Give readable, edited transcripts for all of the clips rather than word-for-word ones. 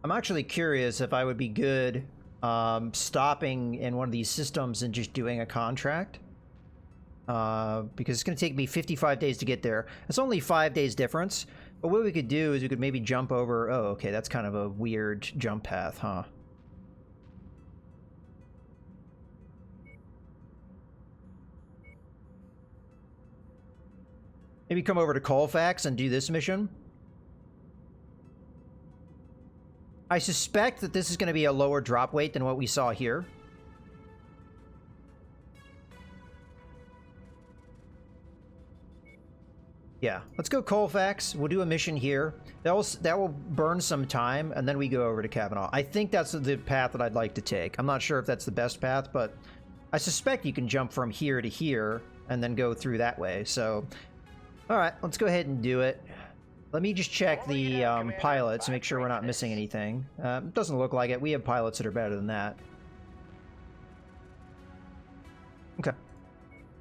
I'm actually curious if I would be good stopping in one of these systems and just doing a contract. Because it's going to take me 55 days to get there. It's only 5 days difference. But what we could do is we could maybe jump over... Oh, okay, that's kind of a weird jump path, huh? Maybe come over to Colfax and do this mission. I suspect that this is going to be a lower drop weight than what we saw here. Yeah, let's go Colfax. We'll do a mission here. That will burn some time, and then we go over to Kavanaugh. I think that's the path that I'd like to take. I'm not sure if that's the best path, but I suspect you can jump from here to here and then go through that way. So, all right, let's go ahead and do it. Let me just check the pilots, make sure we're not missing anything. Doesn't look like it. We have pilots that are better than that. Okay.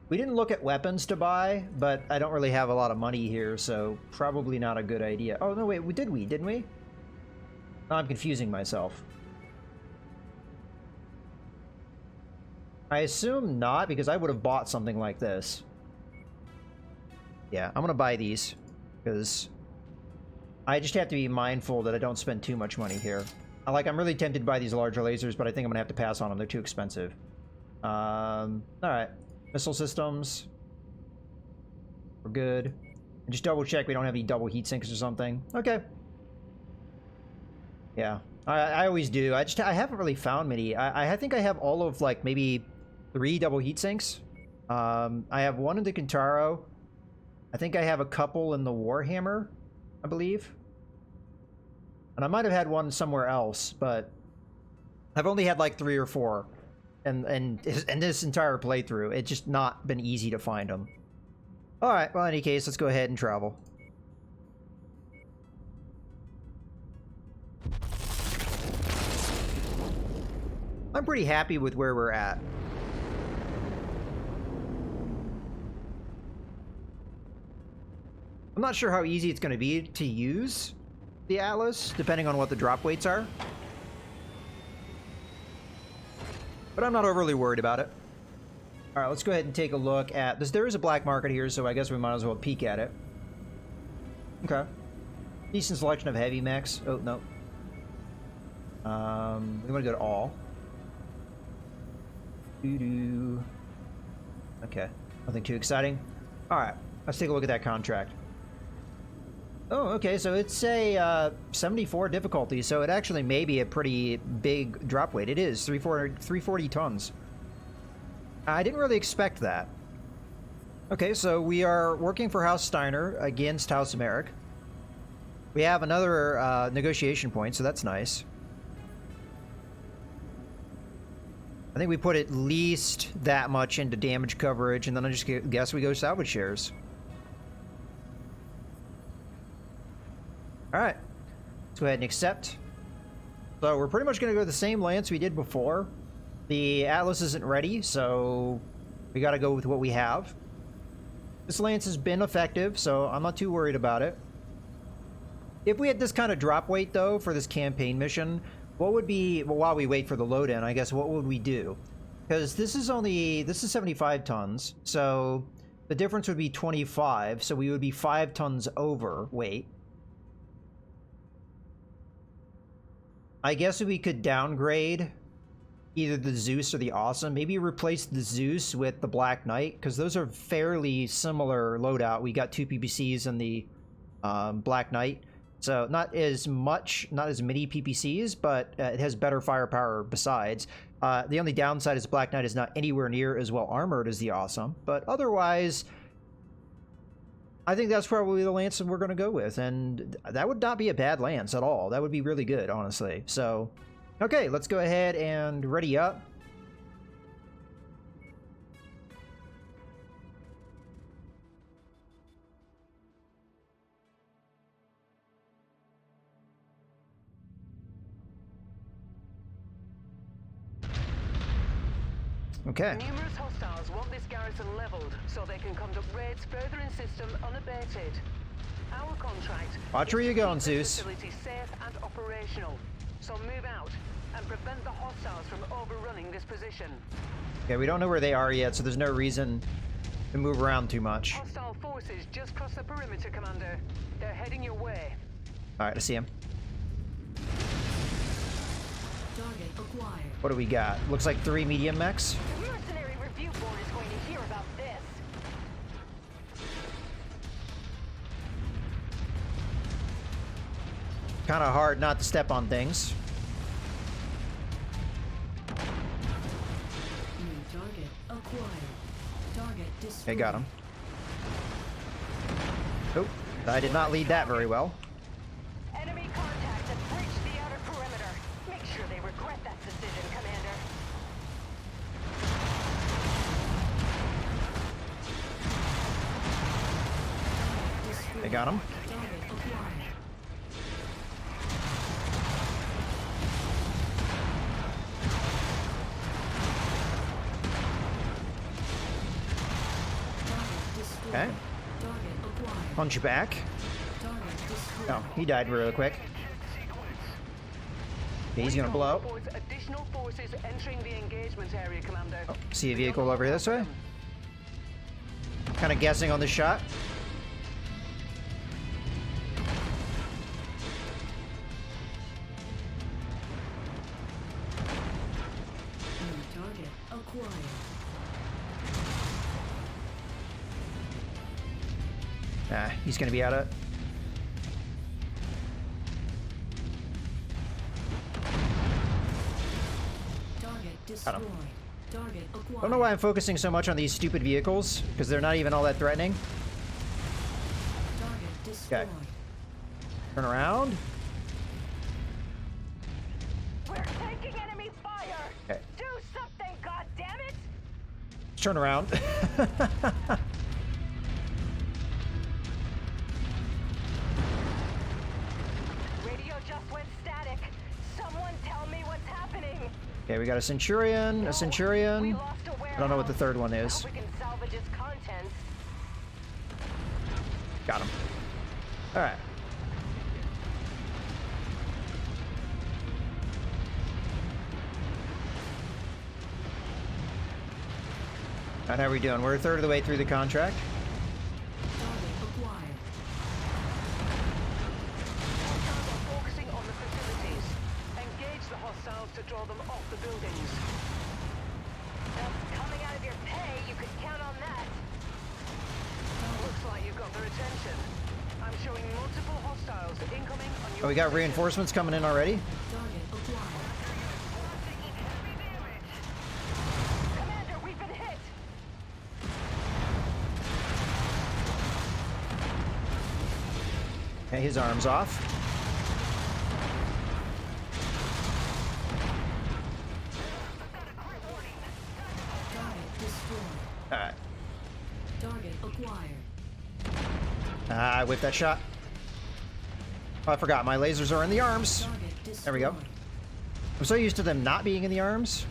We didn't look at weapons to buy, but I don't really have a lot of money here, so probably not a good idea. Oh, no, wait, didn't we? No, I'm confusing myself. I assume not, because I would have bought something like this. Yeah, I'm going to buy these, because I just have to be mindful that I don't spend too much money here. I'm really tempted to buy these larger lasers, but I think I'm going to have to pass on them. They're too expensive. All right. Missile systems. We're good. And just double check we don't have any double heat sinks or something. Okay. Yeah. I always do. I haven't really found many. I think I have all of like maybe 3 double heat sinks. I have one in the Kintaro. I think I have a couple in the Warhammer, I believe. And I might have had one somewhere else, but I've only had like 3 or 4. And this entire playthrough, it's just not been easy to find them. Alright, well in any case, let's go ahead and travel. I'm pretty happy with where we're at. I'm not sure how easy it's going to be to use the Atlas, depending on what the drop weights are. But I'm not overly worried about it. All right, let's go ahead and take a look at this. There is a black market here, so I guess we might as well peek at it. Okay. Decent selection of heavy mechs. Oh, no. We want to go to all. Doo-doo. Okay. Nothing too exciting. All right. Let's take a look at that contract. Oh, okay, so it's a 74 difficulty, so it actually may be a pretty big drop weight. It is 340 tons. I didn't really expect that. Okay, so we are working for House Steiner against House Merrick. We have another negotiation point, so that's nice. I think we put at least that much into damage coverage, and then I just guess we go salvage shares. All right, let's go ahead and accept. So we're pretty much going to go the same lance we did before. The Atlas isn't ready, so we got to go with what we have. This lance has been effective, so I'm not too worried about it. If we had this kind of drop weight, though, for this campaign mission, what would be, well, while we wait for the load-in, I guess, what would we do? Because this is 75 tons, so the difference would be 25, so we would be 5 tons over weight. I guess we could downgrade either the Zeus or the Awesome. Maybe replace the Zeus with the Black Knight, because those are fairly similar loadout. We got 2 PPCs in the Black Knight. So not as many PPCs, but it has better firepower besides. The only downside is Black Knight is not anywhere near as well armored as the Awesome. But otherwise, I think that's probably the lance that we're going to go with. And that would not be a bad lance at all. That would be really good, honestly. So, okay, let's go ahead and ready up. Okay. Numerous hostiles want this garrison leveled so they can conduct raids further in system unabated. Our contract. Watch where you're going, Zeus. Facility safe and operational. So move out and prevent the hostiles from overrunning this position. Okay, we don't know where they are yet, so there's no reason to move around too much. Hostile forces just crossed the perimeter, Commander. They're heading your way. Alright, I see him. Target acquired. What do we got? Looks like 3 medium mechs. The Mercenary Review Board is going to hear about this. Kind of hard not to step on things. New target acquired. Target destroyed. Okay, got him. Oh, I did not lead that very well. Enemy contacts have breached the outer perimeter. Make sure they regret that decision, Commander. They got him. Target acquired. Target destroyed. Okay. Target acquired. Punch back. Target destroyed. Oh, he died really quick. Okay, he's gonna blow. Reports additional forces entering the engagement area, Commander. Oh, see a vehicle over this way? Kind of guessing on the shot. New target acquired. Nah, he's gonna be out of it. Target Got destroyed. him. Target acquired. I don't know why I'm focusing so much on these stupid vehicles, because they're not even all that threatening. Target destroyed. Turn around. We're taking enemy fire. Okay, Do something, goddammit! turn around. Radio just went static. Someone tell me what's happening. Okay, we got a Centurion, a We Centurion. lost a warehouse. I don't know what the third one is. Hope we can salvage its contents. Got him. All right. And how are we doing? We're a third of the way through the contract. Target acquired. Hostiles are focusing on the facilities. Engage the hostiles to draw them off the buildings. That's coming out of your pay. You could count on that. Looks like you've got their attention. I'm showing multiple hostiles incoming on your Oh, we got position. reinforcements coming in already. Target acquired. Commander, we've been hit. Okay, his arm's off. Target destroyed. All right. Target acquired. I whipped that shot. Oh, I forgot. My lasers are in the arms. Target destroyed. There we go. I'm so used to them not being in the arms.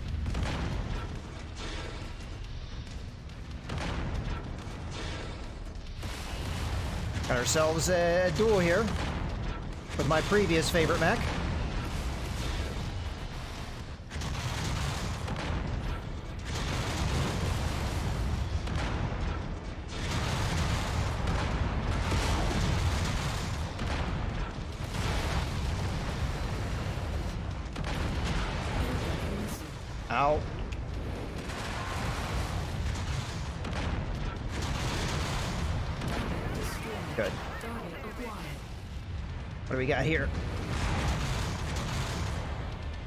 Got ourselves a duel here with my previous favorite mech. Ow. Good. Target acquired. What do we got here?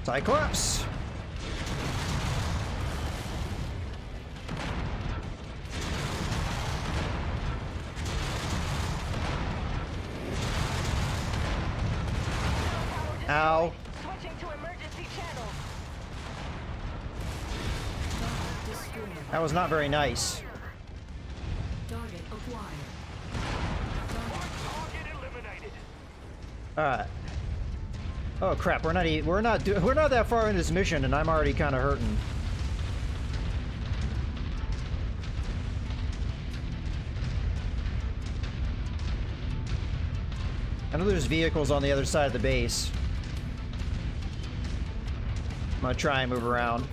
Cyclops. Ow. Switching to emergency channels. Target destroyed. That was not very nice. Target acquired. All right. Oh crap! We're not that far into this mission, and I'm already kind of hurting. I know there's vehicles on the other side of the base. I'm gonna try and move around.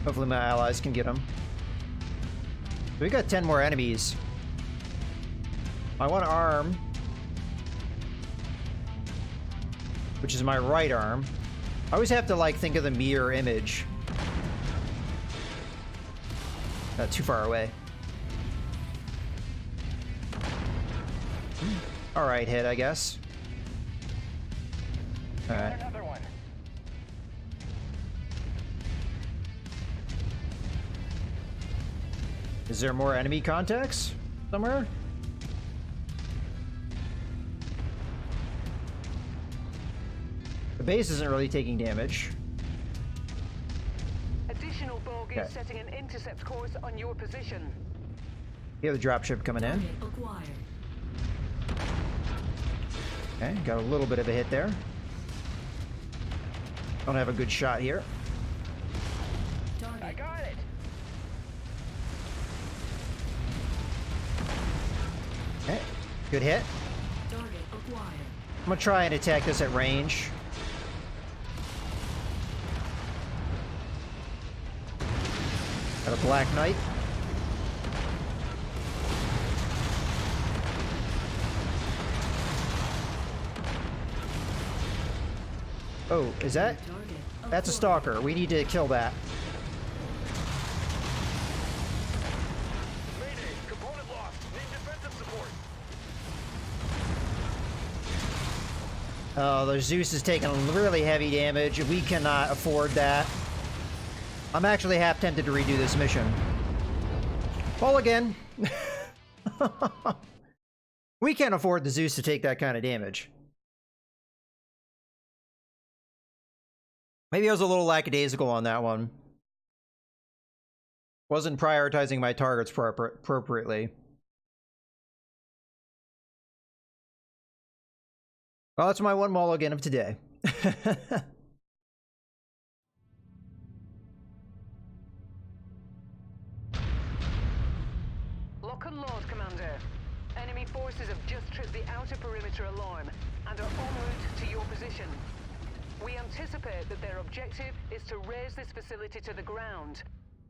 Hopefully my allies can get them. We got 10 more enemies. I want arm, which is my right arm. I always have to like think of the mirror image. Not too far away. All right, hit, I guess. All right. Another one. Is there more enemy contacts somewhere? The base isn't really taking damage. Additional bogies Okay. setting an intercept course on your position. You have the dropship coming in. Okay, got a little bit of a hit there. Don't have a good shot here. I got it. Okay, good hit. I'm gonna try and attack this at range. Got a Black Knight. Oh, is that? That's a stalker. We need to kill that. Mayday. Component lost. Need defensive support. Oh, the Zeus is taking really heavy damage. We cannot afford that. I'm actually half tempted to redo this mission. Fall again. We can't afford the Zeus to take that kind of damage. Maybe I was a little lackadaisical on that one. Wasn't prioritizing my targets appropriately. Well, that's my one mulligan of today. Lock and load, Commander. Enemy forces have just tripped the outer perimeter alarm and are en route to your position. We anticipate that their objective is to raise this facility to the ground.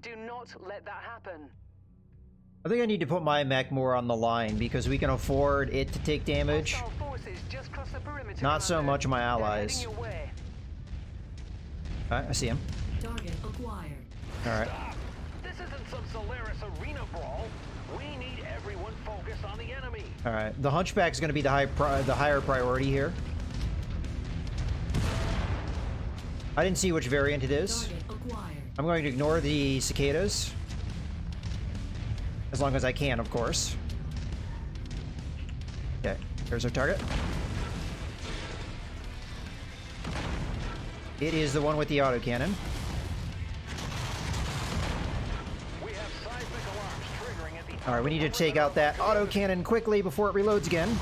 Do not let that happen. I think I need to put my mech more on the line because we can afford it to take damage. Hostile forces just crossed the perimeter, Not so Commander. much my They're allies. heading your way. Alright, I see him. Target acquired. Alright. Stop! This isn't some Solaris arena brawl. We need everyone focused on the enemy. Alright. The Hunchback's going to be the higher priority here. I didn't see which variant it is. Target acquired. I'm going to ignore the cicadas. As long as I can, of course. Okay, there's our target. It is the one with the autocannon. We have seismic alarms triggering at the Alright, we need to take out that autocannon quickly before it reloads again.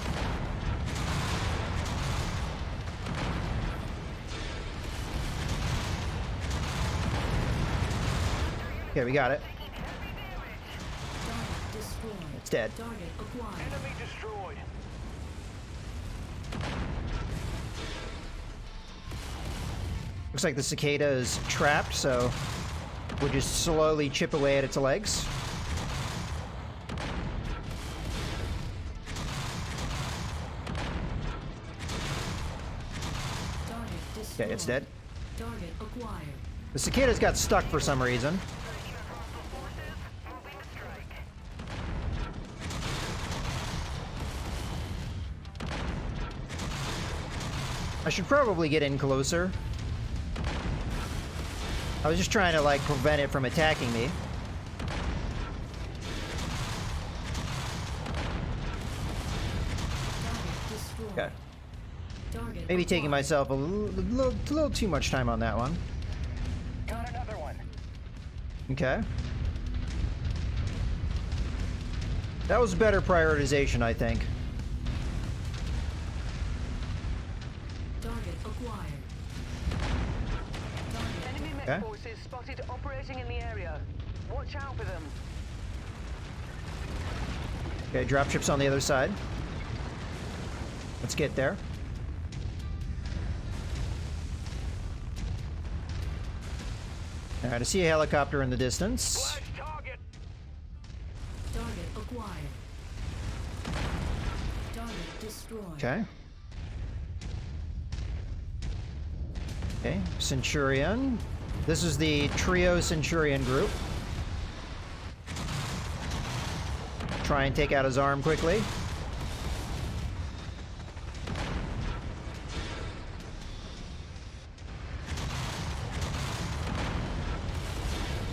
Okay, we got it. Target destroyed. It's dead. Target acquired. enemy destroyed. Looks like the cicada is trapped, so we'll just slowly chip away at its legs. Target destroyed. Okay, it's dead. Target acquired. The cicadas got stuck for some reason. I should probably get in closer. I was just trying to, like, prevent it from attacking me. Target destroyed. Okay. Target Maybe taking acquired. myself a little too much time on that one. Got another one. Okay. That was better prioritization, I think. Target acquired. Target Enemy mech Okay. forces spotted operating in the area. Watch out for them. Okay, dropship's on the other side. Let's get there. Alright, I see a helicopter in the distance. Flash target. Target acquired. Target destroyed. Okay. Okay, Centurion. This is the trio Centurion group. Try and take out his arm quickly.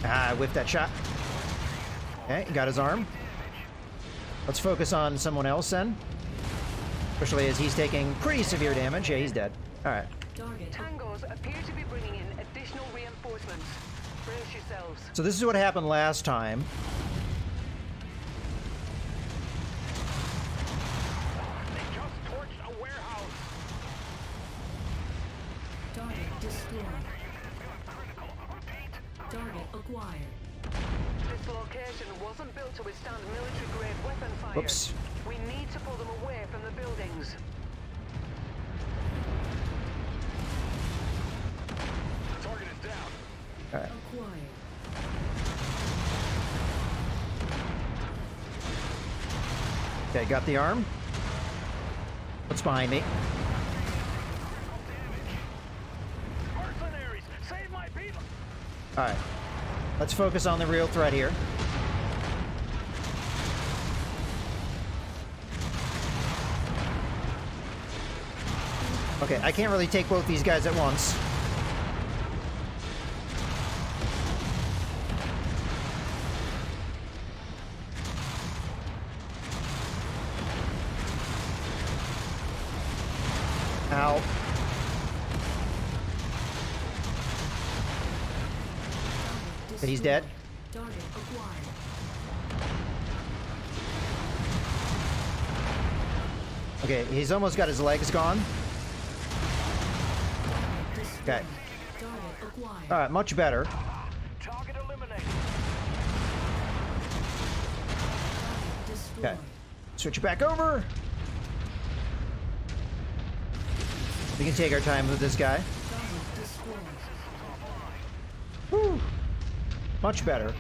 Ah, I whiffed that shot. Okay, got his arm. Let's focus on someone else then. Especially as he's taking pretty severe damage. Yeah, he's dead. Alright. Target. Tangos appear to be bringing in additional reinforcements. Brace yourselves. So this is what happened last time. They just torched a warehouse. Target destroyed. Target acquired. This location wasn't built to withstand military-grade weapon fire. Whoops. We need to pull them away from the buildings. Target is down. Alright. Acquired. Okay, got the arm. What's behind me? Mercenaries, save my people. Alright. Let's focus on the real threat here. Okay, I can't really take both these guys at once. Ow. Okay, he's dead. Target acquired. Okay, he's almost got his legs gone. Okay. Target acquired. Alright, much better. Target eliminated. Destroyed. Okay. Switch it back over. We can take our time with this guy. Target destroyed. Whew. Much better.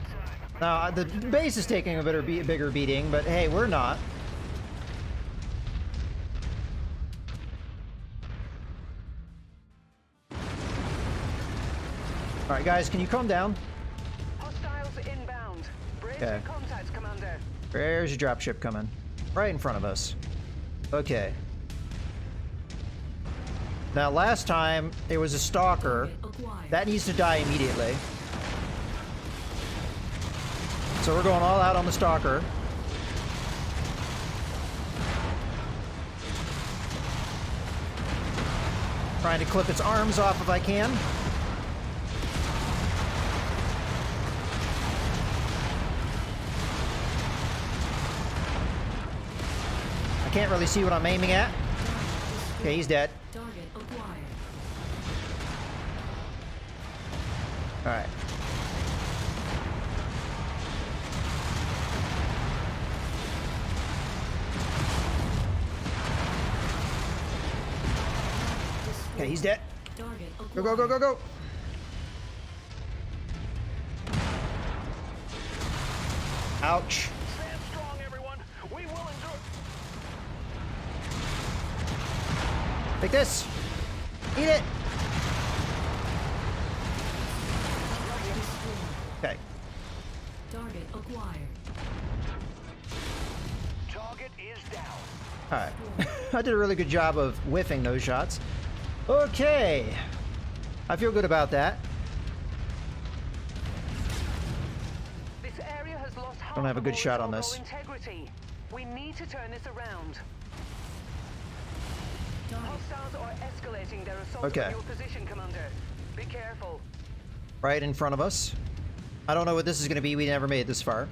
Now, the base is taking a bigger beating, but hey, we're not. Alright, guys, can you calm down? Hostiles inbound. Brace Okay. your contacts, Commander. There's your dropship coming. Right in front of us. Okay. Now, last time, there was a stalker. Acquired. That needs to die immediately. So we're going all out on the stalker. Trying to clip its arms off if I can. I can't really see what I'm aiming at. Okay, he's dead. Target acquired. Alright. Okay, he's dead. Target acquired. Go, go, go, go, go. Ouch. Stand strong, everyone. We will endure. Take this. Eat it. Okay. Target acquired. Target is down. Alright. I did a really good job of whiffing those shots. Okay. I feel good about that. This area has lost half Don't have a of good all shot its on overall this. integrity. We need to turn this around. Target. Hostiles are escalating their assault Okay. on your position, Commander. Be careful. Right in front of us. I don't know what this is going to be. We never made it this far.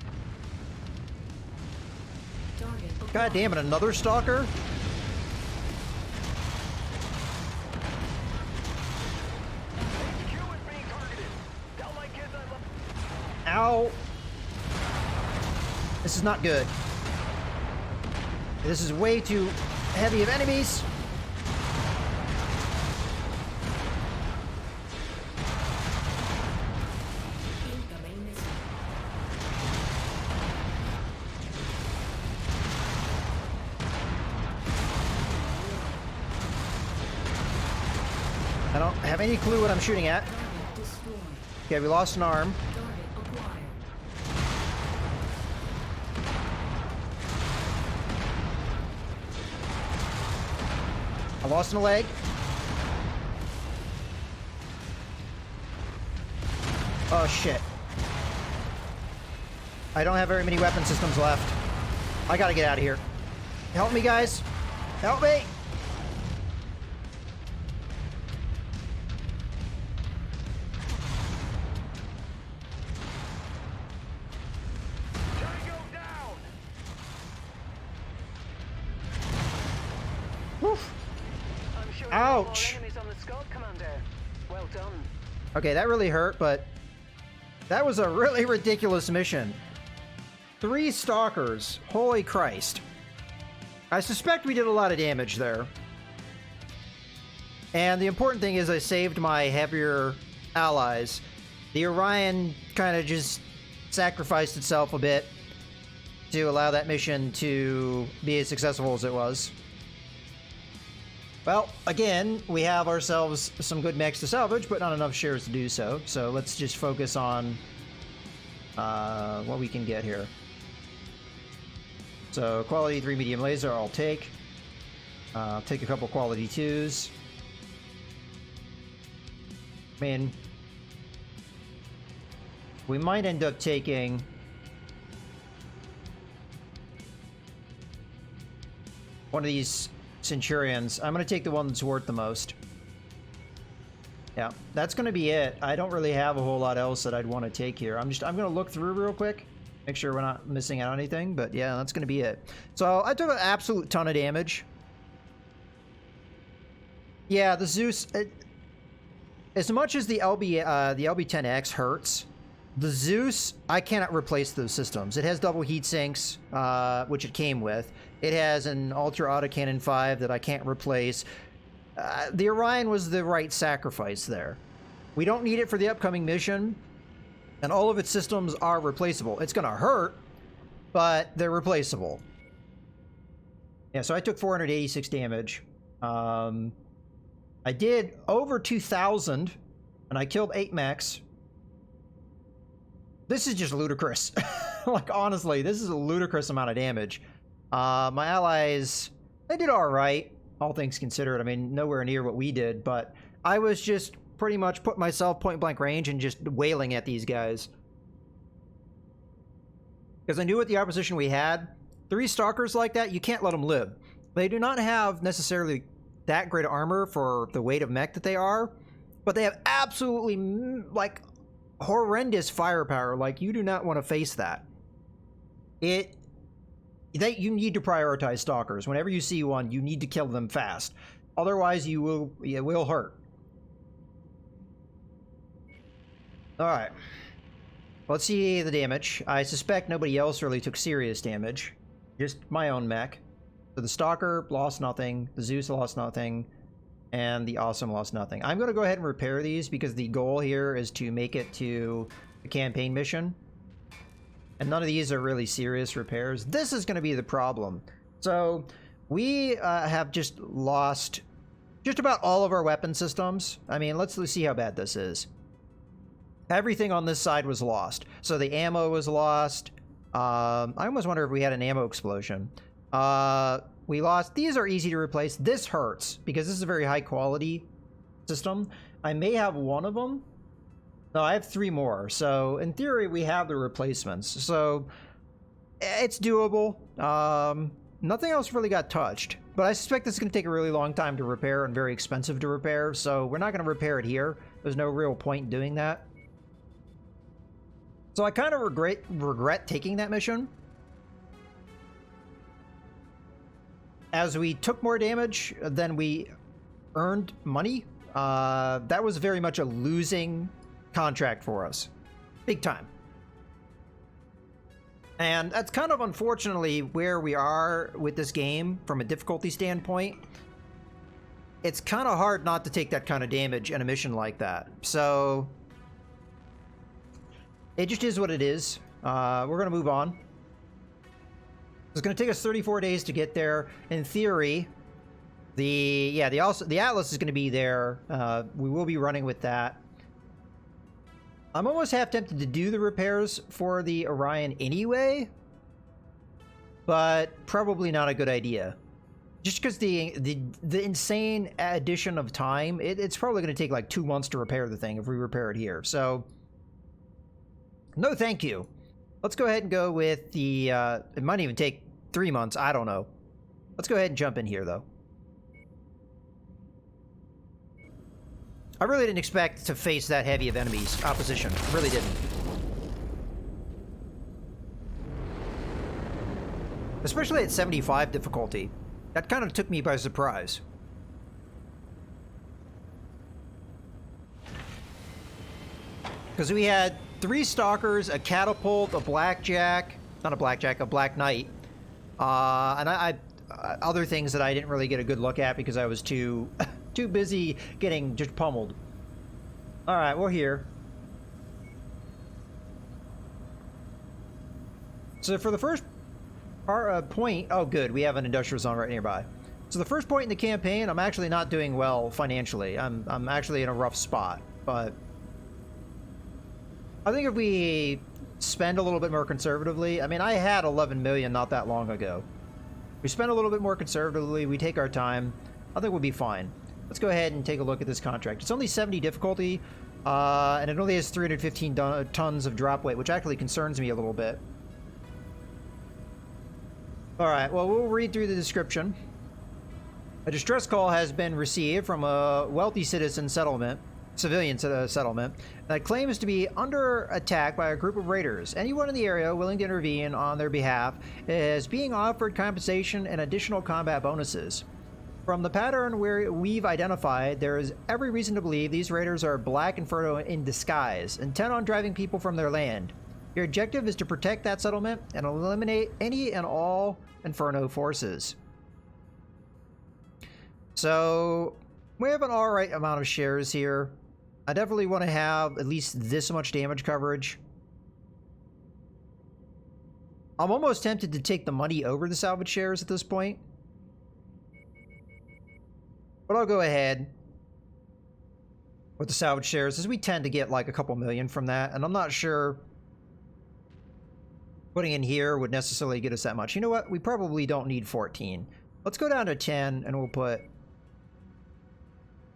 Target acquired. God damn it, another stalker? HQ is being targeted. Tell my kids I love. Ow. This is not good. This is way too heavy of enemies. I don't have any clue what I'm shooting at. Target destroyed. Okay, we lost an arm. Target acquired. I lost a leg. Oh shit. I don't have very many weapon systems left. I gotta get out of here. Help me, guys. Help me. Tango down! Woof. I'm showing Ouch. more enemies on the scope, Commander. Well done. Okay, that really hurt, but that was a really ridiculous mission. 3 stalkers. Holy Christ. I suspect we did a lot of damage there. And the important thing is I saved my heavier allies. The Orion kind of just sacrificed itself a bit to allow that mission to be as successful as it was. Well, again, we have ourselves some good mechs to salvage, but not enough shares to do so. So let's just focus on what we can get here. So quality 3 medium laser, I'll take. Take a couple quality 2s. I mean, we might end up taking one of these Centurions. I'm going to take the one that's worth the most. Yeah, that's going to be it. I don't really have a whole lot else that I'd want to take here. I'm going to look through real quick, make sure we're not missing out on anything, but yeah, that's going to be it. So I took an absolute ton of damage. Yeah, the Zeus, as much as the LB-10X hurts, the Zeus, I cannot replace those systems. It has double heat sinks, which it came with. It has an Ultra Autocannon 5 that I can't replace. The Orion was the right sacrifice there. We don't need it for the upcoming mission, and all of its systems are replaceable. It's going to hurt, but they're replaceable. Yeah, so I took 486 damage. I did over 2,000, and I killed 8 mechs. This is just ludicrous. Like, honestly, this is a ludicrous amount of damage. My allies, they did all right, all things considered. I mean, nowhere near what we did, but I was just pretty much put myself point blank range and just wailing at these guys. Because I knew what the opposition we had. 3 stalkers like that, you can't let them live. They do not have necessarily that great armor for the weight of mech that they are, but they have absolutely, like, horrendous firepower. Like, you do not want to face that. You need to prioritize stalkers. Whenever you see one, you need to kill them fast. Otherwise, it will hurt. Alright. Let's see the damage. I suspect nobody else really took serious damage. Just my own mech. So the Stalker lost nothing, the Zeus lost nothing, and the Awesome lost nothing. I'm going to go ahead and repair these because the goal here is to make it to the campaign mission. And none of these are really serious repairs. This is going to be the problem. So we have just lost just about all of our weapon systems. I mean, let's see how bad this is. Everything on this side was lost. So the ammo was lost. I almost wonder if we had an ammo explosion. We lost. These are easy to replace. This hurts because this is a very high quality system. I may have one of them. No, I have 3 more. So in theory, we have the replacements. So it's doable. Nothing else really got touched, but I suspect this is going to take a really long time to repair and very expensive to repair. So we're not going to repair it here. There's no real point in doing that. So I kind of regret taking that mission. As we took more damage than we earned money, that was very much a losing contract for us. Big time. And that's kind of unfortunately where we are with this game from a difficulty standpoint. It's kind of hard not to take that kind of damage in a mission like that. So it just is what it is. We're going to move on. It's going to take us 34 days to get there. In theory, The Atlas is going to be there. We will be running with that. I'm almost half tempted to do the repairs for the Orion anyway, but probably not a good idea. Just because the insane addition of time, it's probably going to take like 2 months to repair the thing if we repair it here. So, no thank you. Let's go ahead and go with the, it might even take 3 months, I don't know. Let's go ahead and jump in here, though. I really didn't expect to face that heavy of enemies, opposition. Really didn't. Especially at 75 difficulty. That kind of took me by surprise. Because we had 3 stalkers, a catapult, a blackjack, not a blackjack, a black knight, and I other things that I didn't really get a good look at because I was too busy getting just pummeled. All right, we're here. So for the first point, oh good, we have an industrial zone right nearby. So the first point in the campaign, I'm actually not doing well financially. I'm actually in a rough spot, but I think if we spend a little bit more conservatively, I mean, I had 11 million not that long ago. We spend a little bit more conservatively, we take our time, I think we'll be fine. Let's go ahead and take a look at this contract. It's only 70 difficulty, and it only has 315 tons of drop weight, which actually concerns me a little bit. All right, well, we'll read through the description. A distress call has been received from a wealthy civilian settlement that claims to be under attack by a group of raiders. Anyone in the area willing to intervene on their behalf is being offered compensation and additional combat bonuses. From the pattern we've identified, there is every reason to believe these raiders are Black Inferno in disguise, intent on driving people from their land. Your objective is to protect that settlement and eliminate any and all Inferno forces. So, we have an alright amount of shares here. I definitely want to have at least this much damage coverage. I'm almost tempted to take the money over the salvage shares at this point. But I'll go ahead with the salvage shares, as we tend to get like a couple million from that, and I'm not sure putting in here would necessarily get us that much. You know what? We probably don't need 14. Let's go down to 10, and we'll put...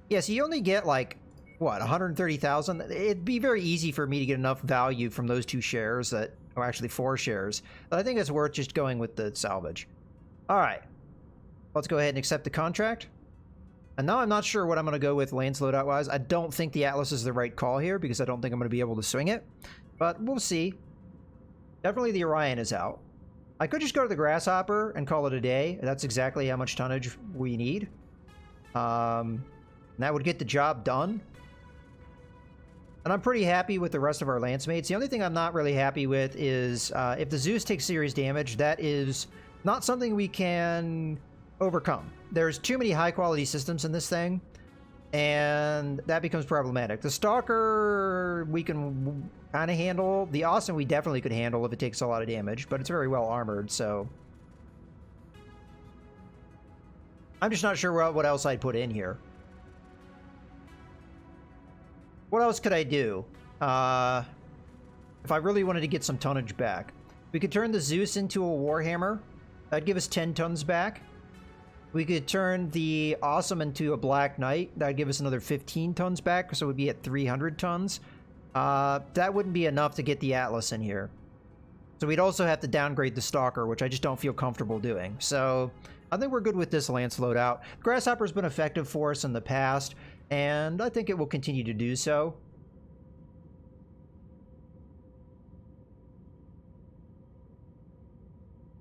Yeah, so you only get like, what, 130,000? It'd be very easy for me to get enough value from those 2 shares that, or actually 4 shares, but I think it's worth just going with the salvage. All right. Let's go ahead and accept the contract. And now I'm not sure what I'm going to go with lance loadout-wise. I don't think the Atlas is the right call here because I don't think I'm going to be able to swing it. But we'll see. Definitely the Orion is out. I could just go to the Grasshopper and call it a day. That's exactly how much tonnage we need. And that would get the job done. And I'm pretty happy with the rest of our lance mates. The only thing I'm not really happy with is if the Zeus takes serious damage, that is not something we can overcome. There's too many high-quality systems in this thing, and that becomes problematic. The Stalker we can kind of handle. The Awesome we definitely could handle if it takes a lot of damage, but it's very well armored, so... I'm just not sure what else I'd put in here. What else could I do? If I really wanted to get some tonnage back. We could turn the Zeus into a Warhammer. That'd give us 10 tons back. We could turn the Awesome into a Black Knight. That'd give us another 15 tons back, so we'd be at 300 tons. That wouldn't be enough to get the Atlas in here. So we'd also have to downgrade the Stalker, which I just don't feel comfortable doing. So I think we're good with this lance loadout. Grasshopper's been effective for us in the past, and I think it will continue to do so.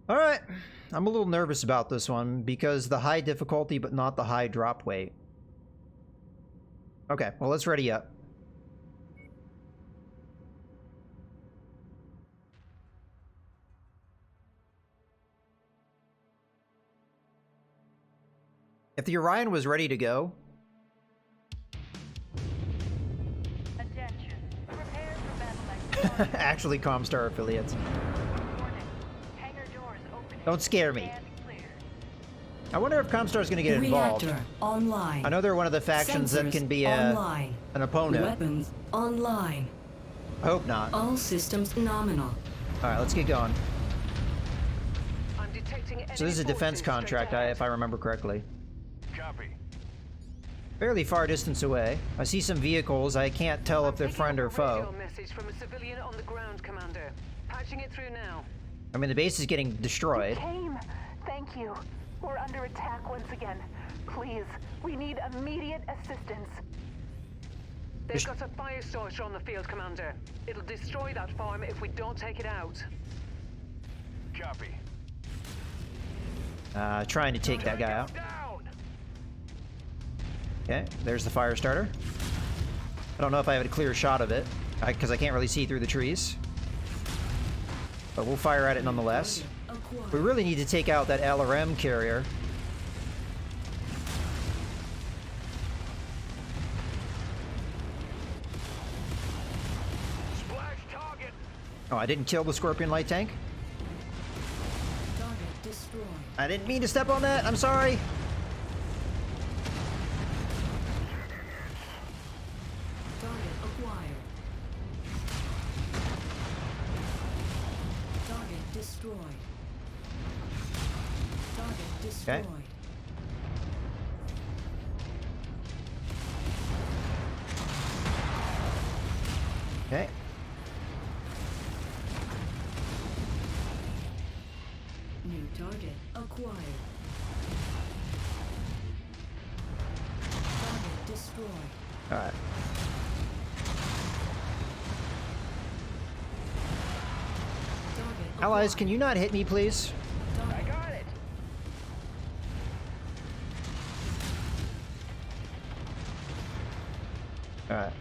All right. I'm a little nervous about this one because the high difficulty but not the high drop weight. Okay, well, let's ready up. If the Orion was ready to go... Attention. Prepare for battle next. Actually, Comstar affiliates. Warning. Hangar doors opening. Don't scare me. Stand clear. I wonder if Comstar's going to get involved. Reactor online. I know they're one of the factions that Sensors can be online. an opponent. Weapons online. I hope not. All systems nominal. All right, let's get going. I'm detecting So this is a enemy defense forces contract, straight ahead. if I remember correctly. Copy. Fairly far distance away. I see some vehicles. I can't tell if they're Picking friend up or a foe. radio message from a civilian on the ground, Commander. Patching it through now. I mean, the base is getting destroyed. Came. Thank you. We're under attack once again. Please, we need immediate assistance. They've got a fire starter on the field, Commander. It'll destroy that farm if we don't take it out. Copy. Trying to take that guy out. Down! Okay, there's the fire starter. I don't know if I have a clear shot of it, because I can't really see through the trees. But we'll fire at it nonetheless. Acquired. We really need to take out that LRM carrier. Splash target! Oh, I didn't kill the Scorpion light tank? Target destroyed. I didn't mean to step on that. I'm sorry. Target acquired. Target destroyed. Target destroyed. Okay. New target acquired. Target destroyed. All right. Target Allies, acquired. can you not hit me, please? I got it! All right.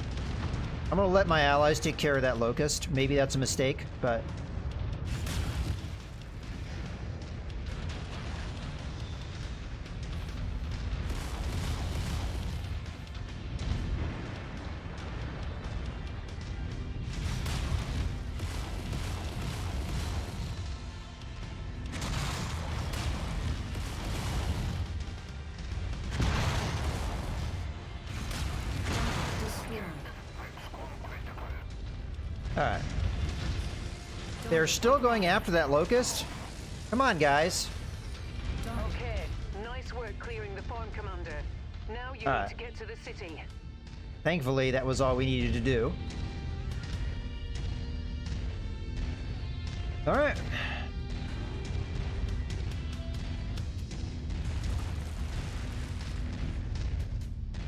I'm gonna let my allies take care of that locust. Maybe that's a mistake, but Destroyed. all right. They're still going after that locust. Come on, guys. Okay, nice work clearing the farm, Commander. Now you Alright. need to get to the city. Thankfully, that was all we needed to do. All right.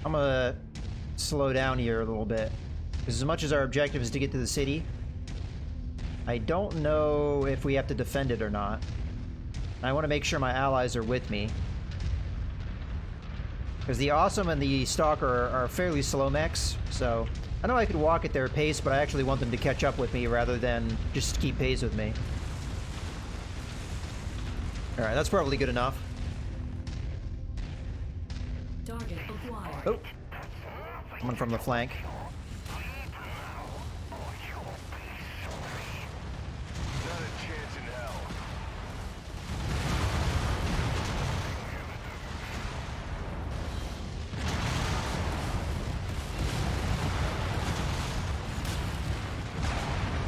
I'm gonna slow down here a little bit. Because as much as our objective is to get to the city, I don't know if we have to defend it or not. I want to make sure my allies are with me. Because the Awesome and the Stalker are fairly slow mechs, so I know I could walk at their pace, but I actually want them to catch up with me rather than just keep pace with me. Alright, that's probably good enough. Target acquired. Oh! Coming from the flank. Not a chance in hell.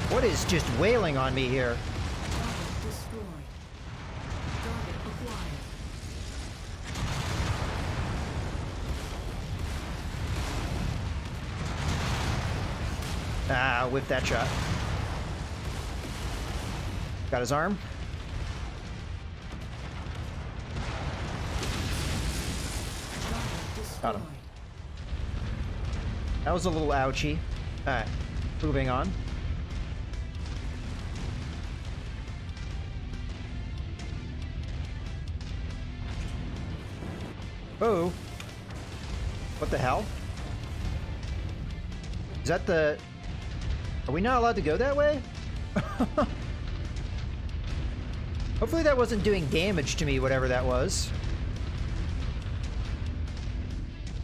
What is just wailing on me here? Target destroyed. Target acquired. Ah, whip that shot. Got his arm. Target destroyed. Got him. That was a little ouchy. Alright, moving on. Oh. What the hell? Is that the... Are we not allowed to go that way? Hopefully that wasn't doing damage to me, whatever that was.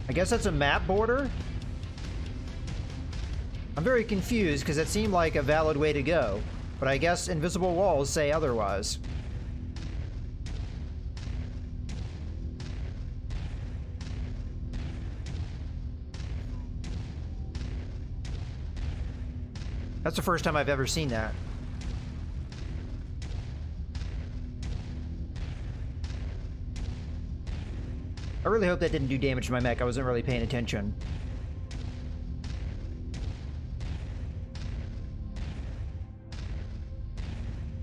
I guess that's a map border? I'm very confused because it seemed like a valid way to go, but I guess invisible walls say otherwise. That's the first time I've ever seen that. I really hope that didn't do damage to my mech. I wasn't really paying attention.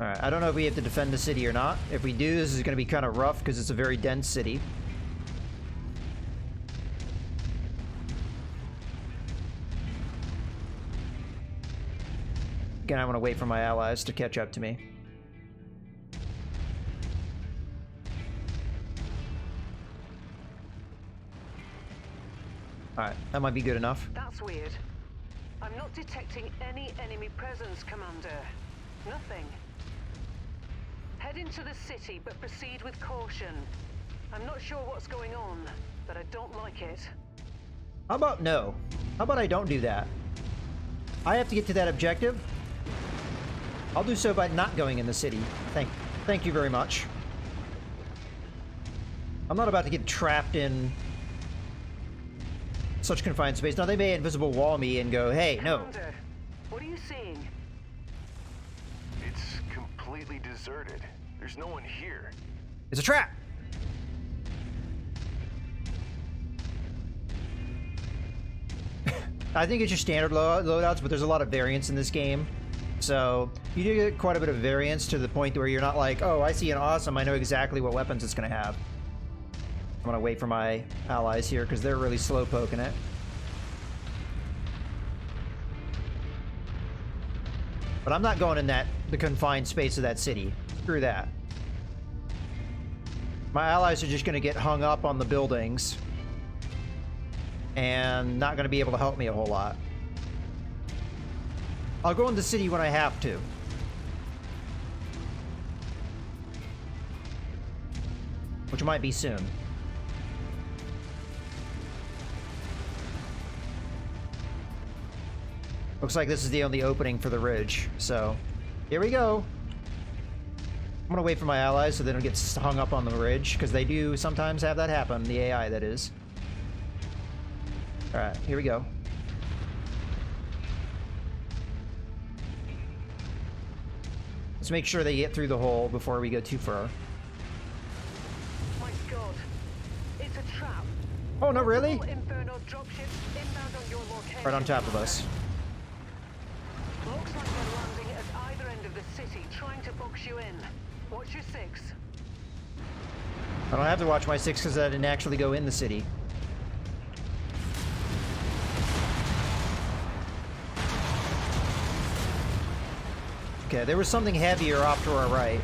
Alright, I don't know if we have to defend the city or not. If we do, this is going to be kind of rough because it's a very dense city. Again, I want to wait for my allies to catch up to me. Alright, that might be good enough. That's weird. I'm not detecting any enemy presence, Commander. Nothing. Head into the city, but proceed with caution. I'm not sure what's going on, but I don't like it. How about no? How about I don't do that? I have to get to that objective. I'll do so by not going in the city. Thank you very much. I'm not about to get trapped in such confined space. Now, they may invisible wall me and go, hey, no. Commander, what are you seeing? It's completely deserted. There's no one here. It's a trap! I think it's your standard loadouts, but there's a lot of variance in this game. So, you do get quite a bit of variance to the point where you're not like, oh, I see an awesome, I know exactly what weapons it's going to have. I'm going to wait for my allies here, because they're really slow poking it. But I'm not going in the confined space of that city. Screw that. My allies are just going to get hung up on the buildings and not going to be able to help me a whole lot. I'll go in the city when I have to. Which might be soon. Looks like this is the only opening for the ridge, so here we go. I'm gonna wait for my allies so they don't get hung up on the ridge, because they do sometimes have that happen, the AI that is. Alright, here we go. Let's make sure they get through the hole before we go too far. My God, it's a trap. Oh, no, really? Multiple Inferno dropships inbound on your location. Right on top of us. Looks like they're landing at either end of the city, trying to box you in. Watch your six. I don't have to watch my 6 because I didn't actually go in the city. Okay, there was something heavier off to our right.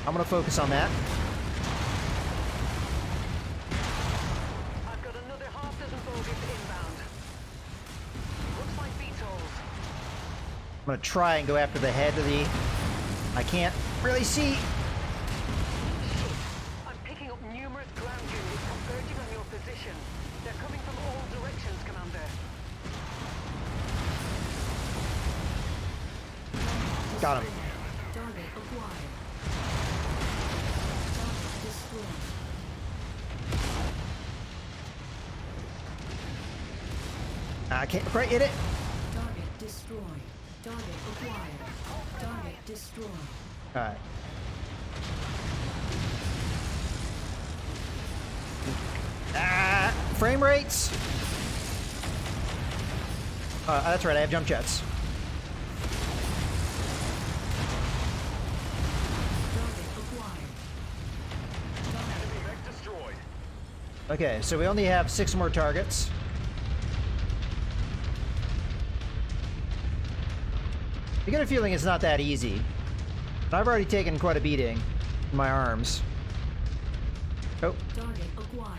I'm gonna focus on that. I've got another half dozen bogies inbound. Looks like VTOLs. I'm gonna try and go after the head of the... I can't really see. Shit. I'm picking up numerous ground units converging on your position. They're coming from all directions, Commander. Got him. Target acquired. Target destroyed. I can't quite hit it. Target destroyed. Target acquired. Target destroyed. Alright. Frame rates? That's right, I have jump jets. Target acquired. Enemy mech destroyed. Okay, so we only have 6 more targets. I get a feeling it's not that easy. I've already taken quite a beating in my arms. Oh. Target acquired.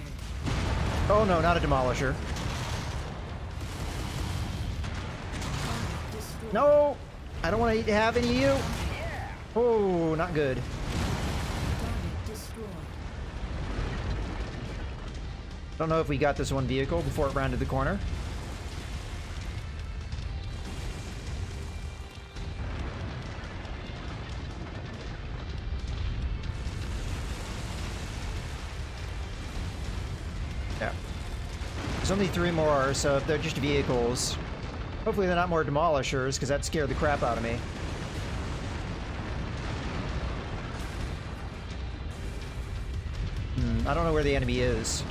Oh no, not a demolisher. Target destroyed. No! I don't want to have any of you. Oh, not good. Target destroyed. Don't know if we got this one vehicle before it rounded the corner. Yeah. There's only 3 more, so if they're just vehicles, Hopefully they're not more demolishers, because that scared the crap out of me. I don't know where the enemy is.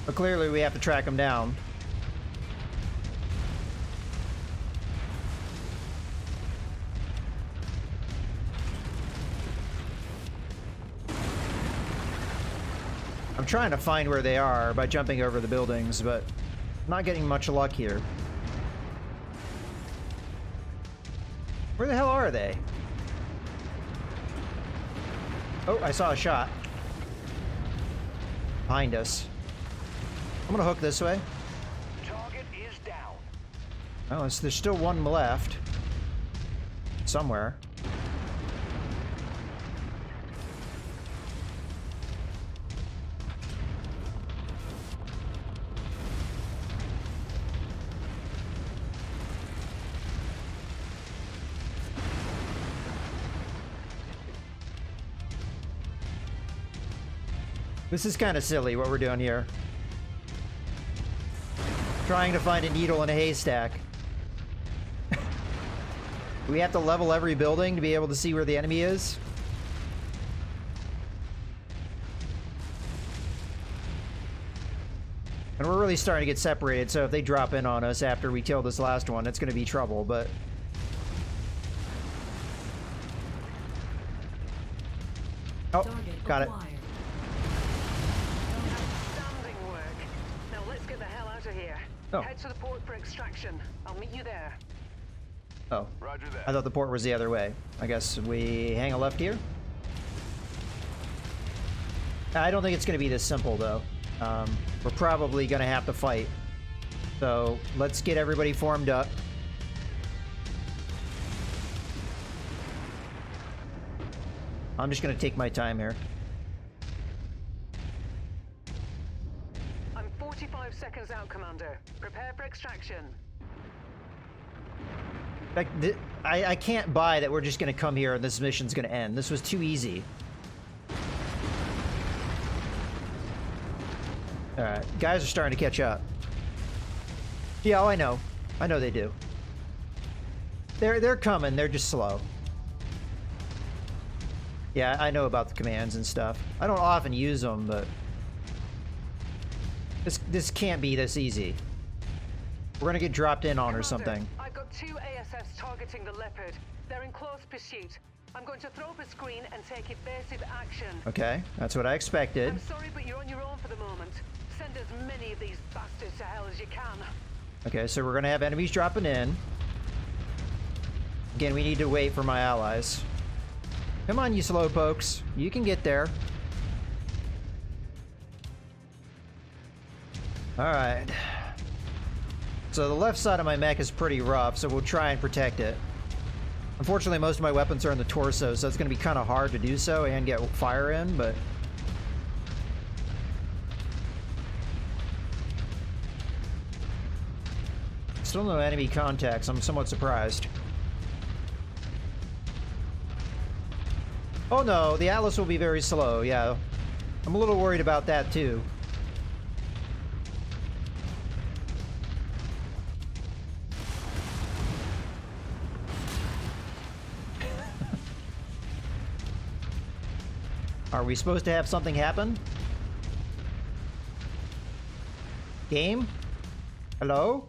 But clearly we have to track him down. I'm trying to find where they are by jumping over the buildings, but I'm not getting much luck here. Where the hell are they? Oh, I saw a shot. Behind us. I'm gonna hook this way. Target is down. Oh, there's still one left. Somewhere. This is kind of silly what we're doing here. Trying to find a needle in a haystack. Do we have to level every building to be able to see where the enemy is? And we're really starting to get separated, so if they drop in on us after we kill this last one, it's going to be trouble, but... Oh, got it. Outstanding work. Now let's get the hell out of here. Oh. Head to the port for extraction. I'll meet you there. Oh, Roger that. I thought the port was the other way. I guess we hang a left here? I don't think it's going to be this simple, though. We're probably going to have to fight. So, let's get everybody formed up. I'm just going to take my time here. I'm 45 seconds out, Commander. Prepare for extraction. Like, I can't buy that we're just going to come here and this mission's going to end. This was too easy. Alright, guys are starting to catch up. Yeah, oh, I know. I know they do. They're coming, they're just slow. Yeah, I know about the commands and stuff. I don't often use them, but... This can't be this easy. We're gonna get dropped in on or something. I've got 2 ASS targeting the Leopard. They're in close pursuit. I'm going to throw up a screen and take evasive action. Okay, that's what I expected. I'm sorry, but you're on your own for the moment. Send as many of these bastards to hell as you can. Okay, so we're gonna have enemies dropping in. Again, we need to wait for my allies. Come on, you slowpokes. You can get there. Alright. So the left side of my mech is pretty rough, so we'll try and protect it. Unfortunately, most of my weapons are in the torso, so it's going to be kind of hard to do so and get fire in, but... Still no enemy contacts. I'm somewhat surprised. Oh no, the Atlas will be very slow, yeah. I'm a little worried about that too. Are we supposed to have something happen? Game? Hello?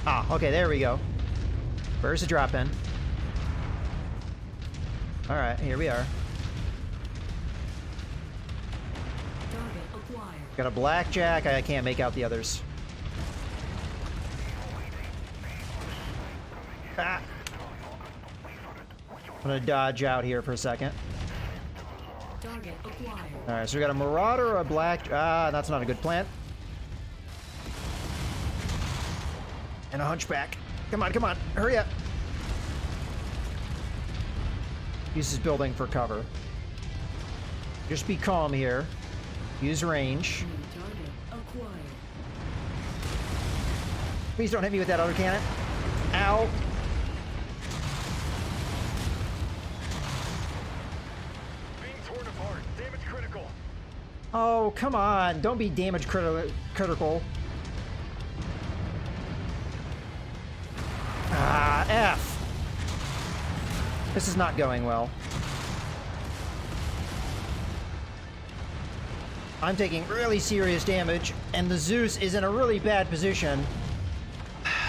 Ah, okay, there we go. Where's the drop in? Alright, here we are. Target acquired. Got a blackjack, I can't make out the others. Ah. I'm gonna dodge out here for a second. Target acquired. Alright, so we got a marauder or a black... Ah, that's not a good plan. And a hunchback. Come on, come on. Hurry up. Use this building for cover. Just be calm here. Use range. New target acquired. Please don't hit me with that autocannon. Ow. Being torn apart. Damage critical. Oh, come on. Don't be damage critical. Ah, F. This is not going well. I'm taking really serious damage, and the Zeus is in a really bad position.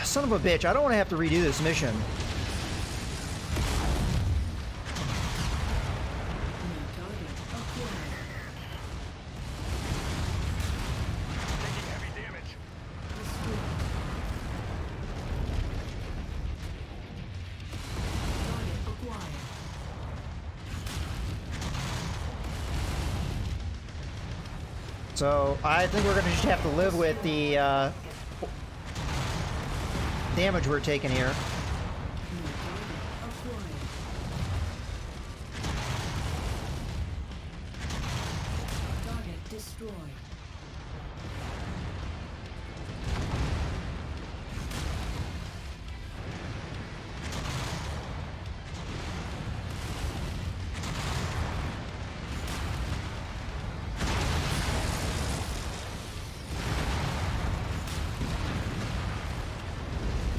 Son of a bitch, I don't want to have to redo this mission. New target acquired. Taking heavy damage. Destroyed. Target acquired. So I think we're going to just have to live with the damage we're taking here. New target acquired. Target destroyed.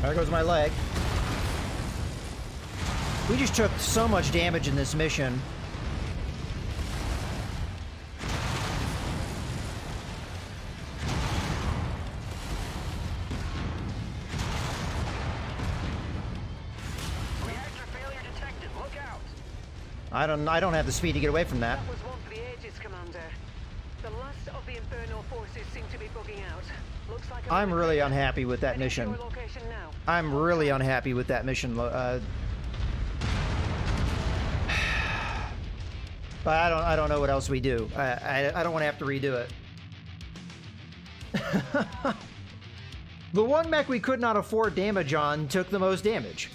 There goes my leg. We just took so much damage in this mission. Reactor failure detected. Look out. I don't have the speed to get away from that. That was one for the ages, Commander. The last of the Inferno forces seem to be bugging out. Looks like I'm really unhappy with that Heading to mission. your location now. I'm really unhappy with that mission. But I don't know what else we do. I don't want to have to redo it. The one mech we could not afford damage on took the most damage.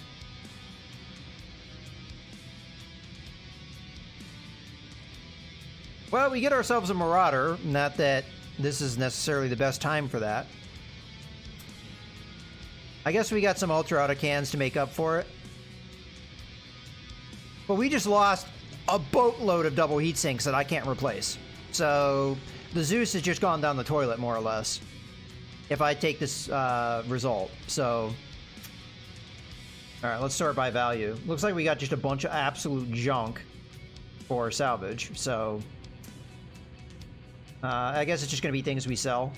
Well, we get ourselves a Marauder. Not that this is necessarily the best time for that. I guess we got some Ultra Autocans to make up for it. But we just lost a boatload of double heat sinks that I can't replace. So the Zeus has just gone down the toilet, more or less, if I take this result. So, all right, let's sort by value. Looks like we got just a bunch of absolute junk for salvage. So I guess it's just going to be things we sell.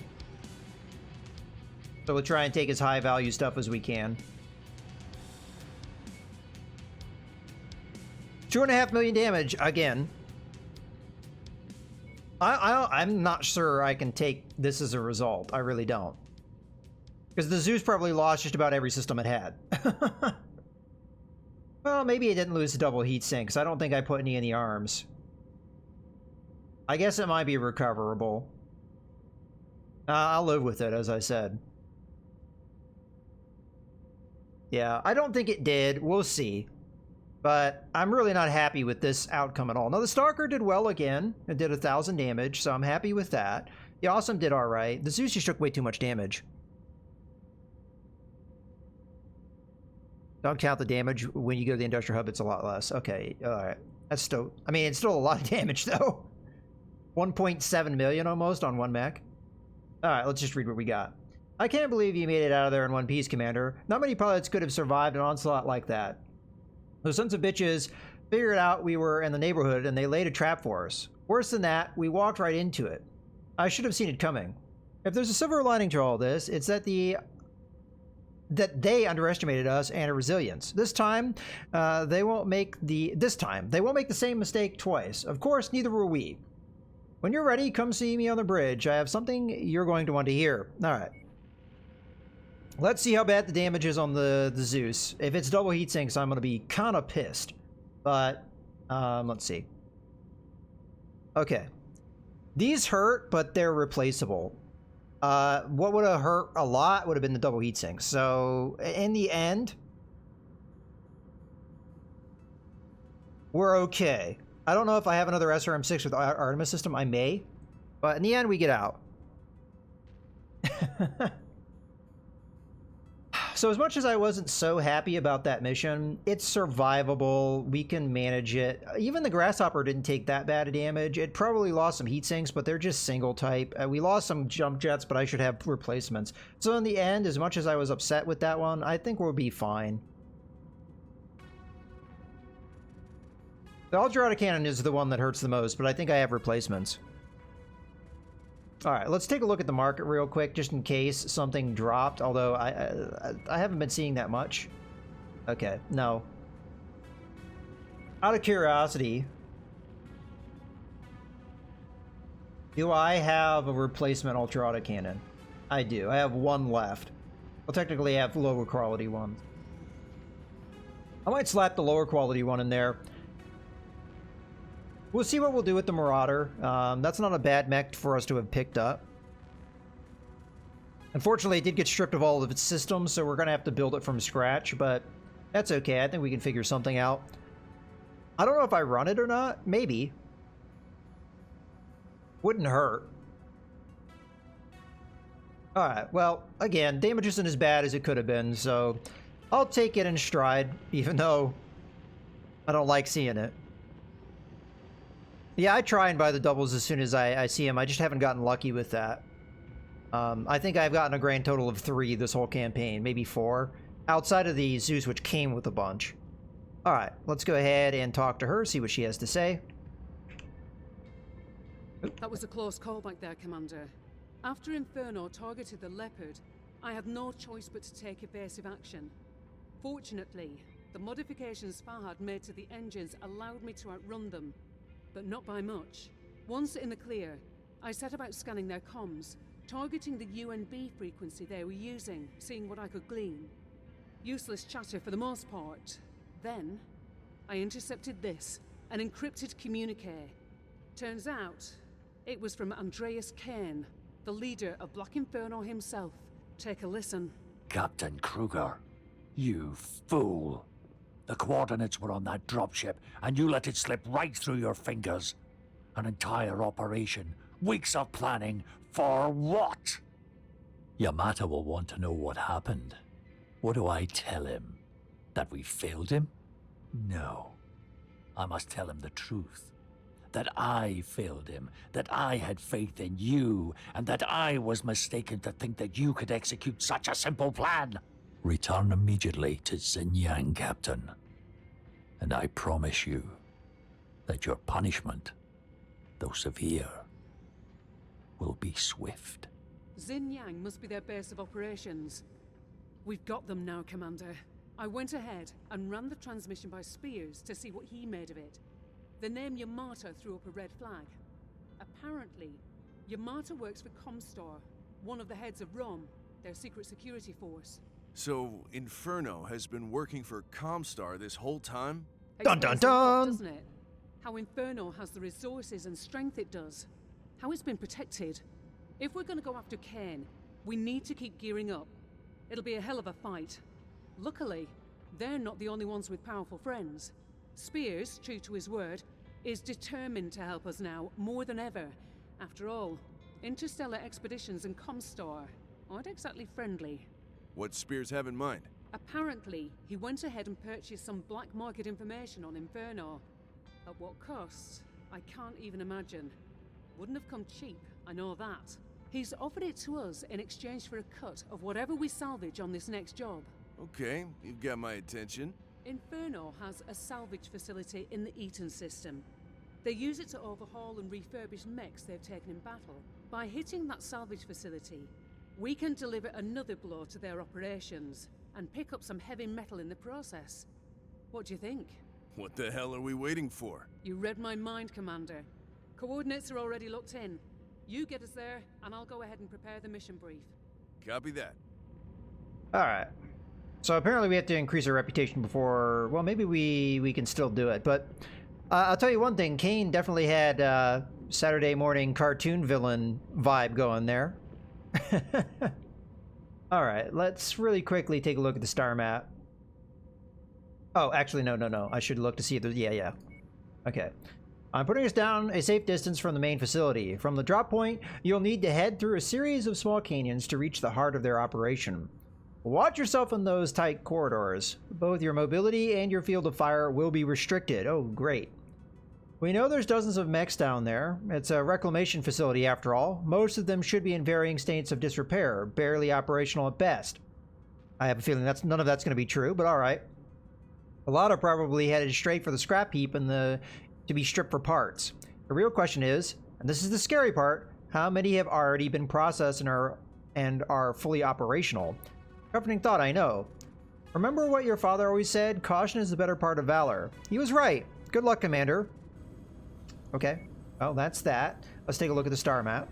So we'll try and take as high value stuff as we can. 2.5 million damage again. I'm not sure I can take this as a result. I really don't. Because the Zeus probably lost just about every system it had. Well, maybe it didn't lose the double heat sinks. I don't think I put any in the arms. I guess it might be recoverable. I'll live with it, as I said. Yeah, I don't think it did. We'll see. But I'm really not happy with this outcome at all. Now, the Stalker did well again. It did 1,000 damage, so I'm happy with that. The Awesome did all right. The Zeus just took way too much damage. Don't count the damage. When you go to the Industrial Hub, it's a lot less. Okay, all right. That's still... I mean, it's still a lot of damage, though. 1.7 million almost on one mech. All right, let's just read what we got. I can't believe you made it out of there in one piece, Commander. Not many pilots could have survived an onslaught like that. Those sons of bitches figured out we were in the neighborhood and they laid a trap for us. Worse than that, we walked right into it. I should have seen it coming. If there's a silver lining to all this, it's that they underestimated us and our resilience. This time, they won't make the same mistake twice. Of course, neither will we. When you're ready, come see me on the bridge. I have something you're going to want to hear. All right. Let's see how bad the damage is on the Zeus. If it's double heat sinks, I'm going to be kind of pissed. But, let's see. Okay. These hurt, but they're replaceable. What would have hurt a lot would have been the double heat sinks. So in the end, we're okay. I don't know if I have another SRM-6 with Artemis system. I may. But in the end, we get out. So as much as I wasn't so happy about that mission, it's survivable. We can manage it. Even the Grasshopper didn't take that bad a damage. It probably lost some heat sinks, but they're just single type. We lost some jump jets, but I should have replacements. So in the end, as much as I was upset with that one, I think we'll be fine. The Ultra Cannon is the one that hurts the most, but I think I have replacements. All right, let's take a look at the market real quick, just in case something dropped, although I haven't been seeing that much. Okay, no. Out of curiosity, do I have a replacement Ultra Autocannon? I do. I have one left. I'll technically have lower quality ones. I might slap the lower quality one in there. We'll see what we'll do with the Marauder. That's not a bad mech for us to have picked up. Unfortunately, it did get stripped of all of its systems, so we're going to have to build it from scratch, but that's okay. I think we can figure something out. I don't know if I run it or not. Maybe. Wouldn't hurt. Alright, well, again, damage isn't as bad as it could have been, so I'll take it in stride, even though I don't like seeing it. Yeah, I try and buy the doubles as soon as I see them. I just haven't gotten lucky with that. I think I've gotten a grand total of 3 this whole campaign, maybe 4. Outside of the Zeus, which came with a bunch. Alright, let's go ahead and talk to her, see what she has to say. That was a close call back there, Commander. After Inferno targeted the Leopard, I had no choice but to take evasive action. Fortunately, the modifications Fahad made to the engines allowed me to outrun them. But not by much. Once in the clear, I set about scanning their comms, targeting the UNB frequency they were using, seeing what I could glean. Useless chatter for the most part. Then, I intercepted this, an encrypted communique. Turns out, it was from Andreas Kane, the leader of Black Inferno himself. Take a listen. Captain Kruger, you fool. The coordinates were on that dropship, and you let it slip right through your fingers. An entire operation, weeks of planning, for what? Yamata will want to know what happened. What do I tell him? That we failed him? No. I must tell him the truth. That I failed him, that I had faith in you, and that I was mistaken to think that you could execute such a simple plan. Return immediately to Xinjiang, Captain. And I promise you that your punishment, though severe, will be swift. Xinjiang must be their base of operations. We've got them now, Commander. I went ahead and ran the transmission by Spears to see what he made of it. The name Yamata threw up a red flag. Apparently, Yamata works for Comstar, one of the heads of ROM, their secret security force. So, Inferno has been working for Comstar this whole time? Dun dun Explains a lot, dun! doesn't it? How Inferno has the resources and strength it does. How it's been protected. If we're gonna go after Kane, we need to keep gearing up. It'll be a hell of a fight. Luckily, they're not the only ones with powerful friends. Spears, true to his word, is determined to help us now, more than ever. After all, interstellar expeditions and Comstar aren't exactly friendly. What Spears have in mind? Apparently, he went ahead and purchased some black market information on Inferno. At what cost? I can't even imagine. Wouldn't have come cheap, I know that. He's offered it to us in exchange for a cut of whatever we salvage on this next job. Okay, you've got my attention. Inferno has a salvage facility in the Eaton system. They use it to overhaul and refurbish mechs they've taken in battle. By hitting that salvage facility, we can deliver another blow to their operations and pick up some heavy metal in the process. What do you think? What the hell are we waiting for? You read my mind, Commander. Coordinates are already locked in. You get us there, and I'll go ahead and prepare the mission brief. Copy that. Alright. So apparently we have to increase our reputation before... Well, maybe we can still do it, but... I'll tell you one thing. Kane definitely had Saturday morning cartoon villain vibe going there. All right, let's really quickly take a look at the star map. Oh, actually, no. I should look to see if there's... Yeah. Okay. I'm putting us down a safe distance from the main facility. From the drop point, you'll need to head through a series of small canyons to reach the heart of their operation. Watch yourself in those tight corridors. Both your mobility and your field of fire will be restricted. Oh, great. We know there's dozens of mechs down there. It's a reclamation facility after all. Most of them should be in varying states of disrepair, barely operational at best. I have a feeling none of that's going to be true, but alright. A lot are probably headed straight for the scrap heap to be stripped for parts. The real question is, and this is the scary part, how many have already been processed and are fully operational? Comforting thought, I know. Remember what your father always said? Caution is the better part of valor. He was right. Good luck, Commander. Okay, well, that's that. Let's take a look at the star map.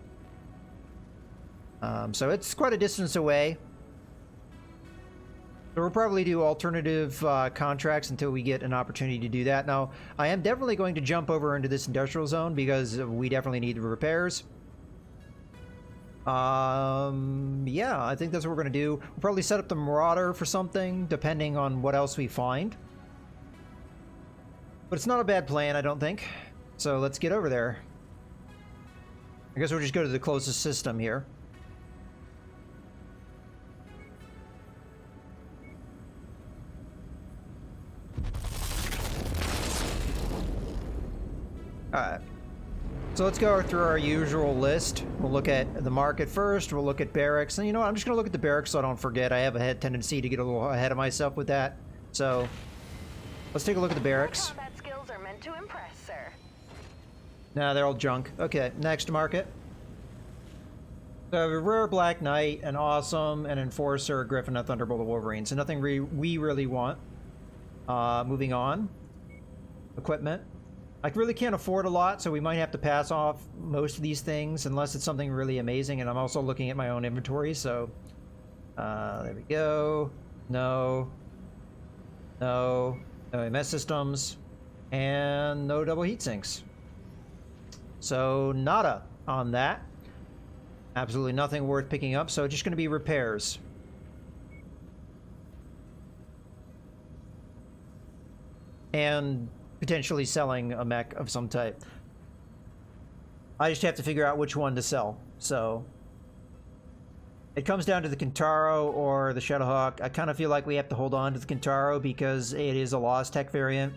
So it's quite a distance away. So we'll probably do alternative contracts until we get an opportunity to do that. Now, I am definitely going to jump over into this industrial zone because we definitely need the repairs. Yeah, I think that's what we're going to do. We'll probably set up the Marauder for something, depending on what else we find. But it's not a bad plan, I don't think. So let's get over there. I guess we'll just go to the closest system here. Alright. So let's go through our usual list. We'll look at the market first. We'll look at barracks. And you know what? I'm just going to look at the barracks so I don't forget. I have a tendency to get a little ahead of myself with that. So let's take a look at the barracks. Combat skills are meant to impress, sir. Nah, they're all junk. Okay, next market. So a rare Black Knight, an Awesome, an Enforcer, a Griffin, a Thunderbolt, a Wolverine. So nothing we really want. Moving on. Equipment. I really can't afford a lot, so we might have to pass off most of these things unless it's something really amazing. And I'm also looking at my own inventory, so there we go. No EMS systems, and no double heat sinks. So nada on that. Absolutely nothing worth picking up, so just going to be repairs. And potentially selling a mech of some type. I just have to figure out which one to sell. So it comes down to the Kintaro or the Shadowhawk. I kind of feel like we have to hold on to the Kintaro because it is a lost tech variant.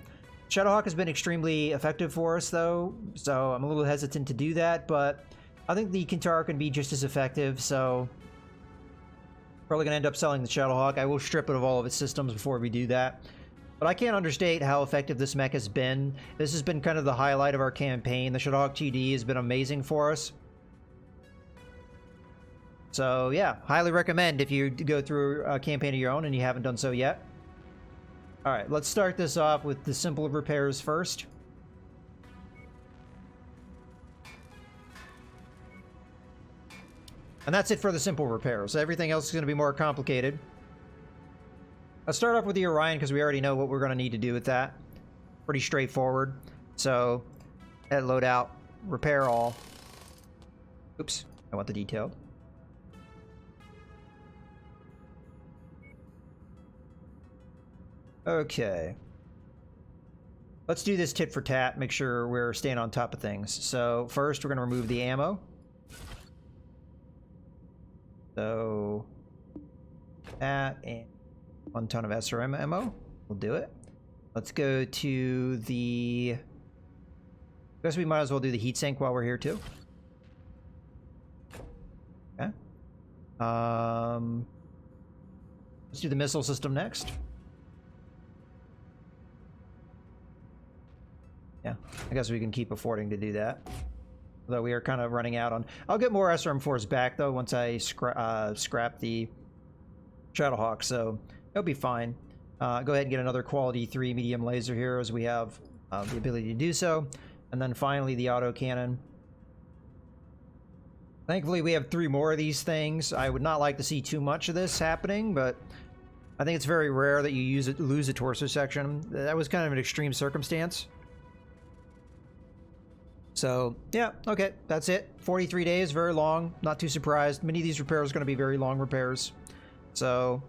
Shadowhawk has been extremely effective for us though, so I'm a little hesitant to do that, but I think the Kintaro can be just as effective, so probably gonna end up selling the Shadowhawk. I will strip it of all of its systems before we do that. But I can't understate how effective this mech has been. This has been kind of the highlight of our campaign. The Shadowhawk TD has been amazing for us. So yeah, highly recommend if you go through a campaign of your own and you haven't done so yet. Alright, let's start this off with the simple repairs first. And that's it for the simple repairs. Everything else is going to be more complicated. Let's start off with the Orion because we already know what we're going to need to do with that. Pretty straightforward. So, head loadout, repair all. Oops, I want the detailed. Okay. Let's do this tit for tat, make sure we're staying on top of things. So, first we're going to remove the ammo. So, that and 1 ton of SRM ammo. We'll do it. Let's go to the... I guess we might as well do the heatsink while we're here too. Okay. Let's do the missile system next. Yeah, I guess we can keep affording to do that. Although we are kind of running out on... I'll get more SRM4s back though once I scrap the Shadowhawk, so it'll be fine. Go ahead and get another quality 3 medium laser here as we have the ability to do so. And then finally the autocannon. Thankfully we have 3 more of these things. I would not like to see too much of this happening, but I think it's very rare that you lose a torso section. That was kind of an extreme circumstance. So, yeah, okay, that's it. 43 days, very long. Not too surprised. Many of these repairs are going to be very long repairs. So,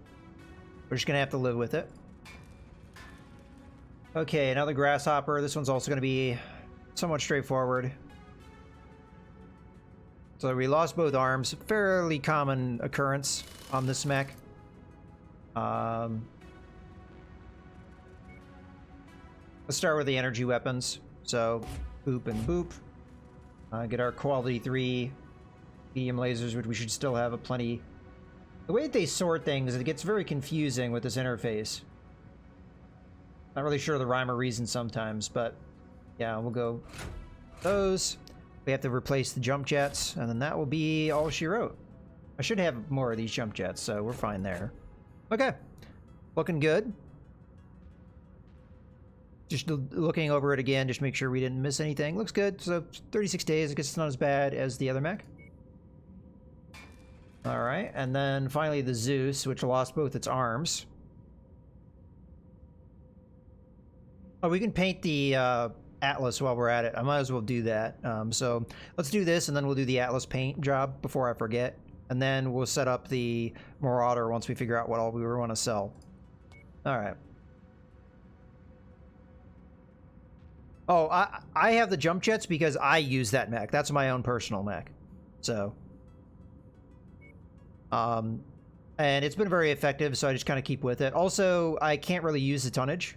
we're just going to have to live with it. Okay, another grasshopper. This one's also going to be somewhat straightforward. So we lost both arms. Fairly common occurrence on this mech. Let's start with the energy weapons. So, boop and boop. Get our quality 3 medium lasers, which we should still have a plenty. The way that they sort things, it gets very confusing with this interface. Not really sure the rhyme or reason sometimes, but yeah, we'll go those. We have to replace the jump jets, and then that will be all she wrote. I should have more of these jump jets, so we're fine there. Okay, looking good. Just looking over it again, just make sure we didn't miss anything. Looks good. So 36 days. I guess it's not as bad as the other mech. All right, and then finally the Zeus, which lost both its arms. Oh, we can paint the Atlas while we're at it. I might as well do that. So let's do this, and then we'll do the Atlas paint job before I forget. And then we'll set up the Marauder once we figure out what all we want to sell. All right. Oh, I have the jump jets because I use that mech. That's my own personal mech. So. And it's been very effective, so I just kind of keep with it. Also, I can't really use the tonnage.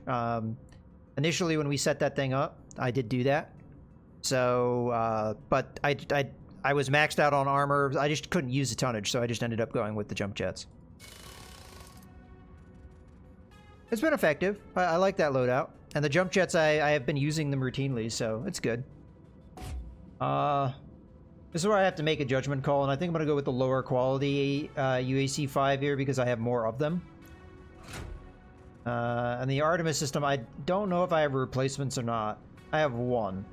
Initially, when we set that thing up, I did do that. So, but I was maxed out on armor. I just couldn't use the tonnage, so I just ended up going with the jump jets. It's been effective. I like that loadout. And the jump jets, I have been using them routinely, so it's good. This is where I have to make a judgment call, and I think I'm going to go with the lower quality UAC 5 here because I have more of them. And the Artemis system, I don't know if I have replacements or not. I have one.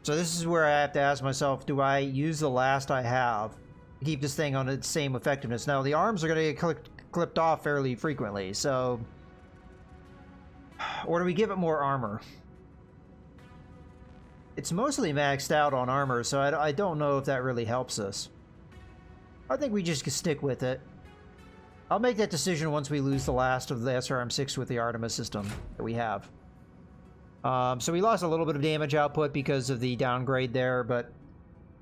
So this is where I have to ask myself, do I use the last I have to keep this thing on its same effectiveness? Now, the arms are going to get clipped off fairly frequently, so... Or do we give it more armor? It's mostly maxed out on armor, so I don't know if that really helps us. I think we just stick with it. I'll make that decision once we lose the last of the SRM-6 with the Artemis system that we have. So we lost a little bit of damage output because of the downgrade there, but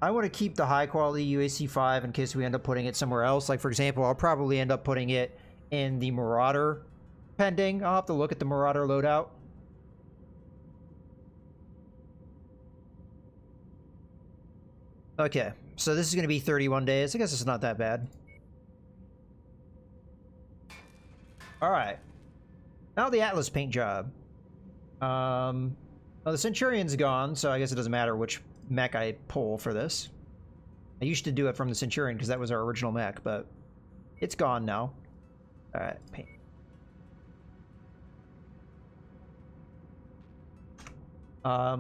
I want to keep the high-quality UAC-5 in case we end up putting it somewhere else. Like, for example, I'll probably end up putting it in the Marauder, pending. I'll have to look at the Marauder loadout. Okay, so this is going to be 31 days. I guess it's not that bad. Alright. Now the Atlas paint job. Well, the Centurion's gone, so I guess it doesn't matter which mech I pull for this. I used to do it from the Centurion because that was our original mech, but it's gone now. Alright, paint.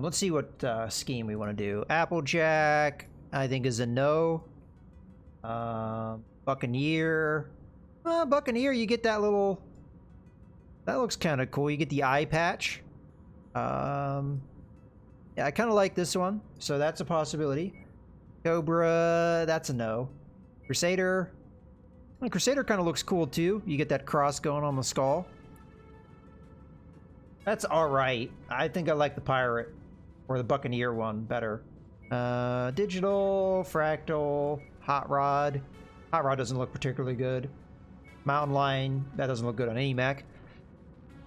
Let's see what scheme we want to do. Applejack, I think, is a no. Buccaneer. Buccaneer, you get that little... That looks kind of cool. You get the eye patch. Yeah, I kind of like this one, so that's a possibility. Cobra, that's a no. Crusader. Well, Crusader kind of looks cool, too. You get that cross going on the skull. That's alright. I think I like the Pirate, or the Buccaneer one, better. Digital, Fractal, Hot Rod. Hot Rod doesn't look particularly good. Mountain Lion, that doesn't look good on any mech.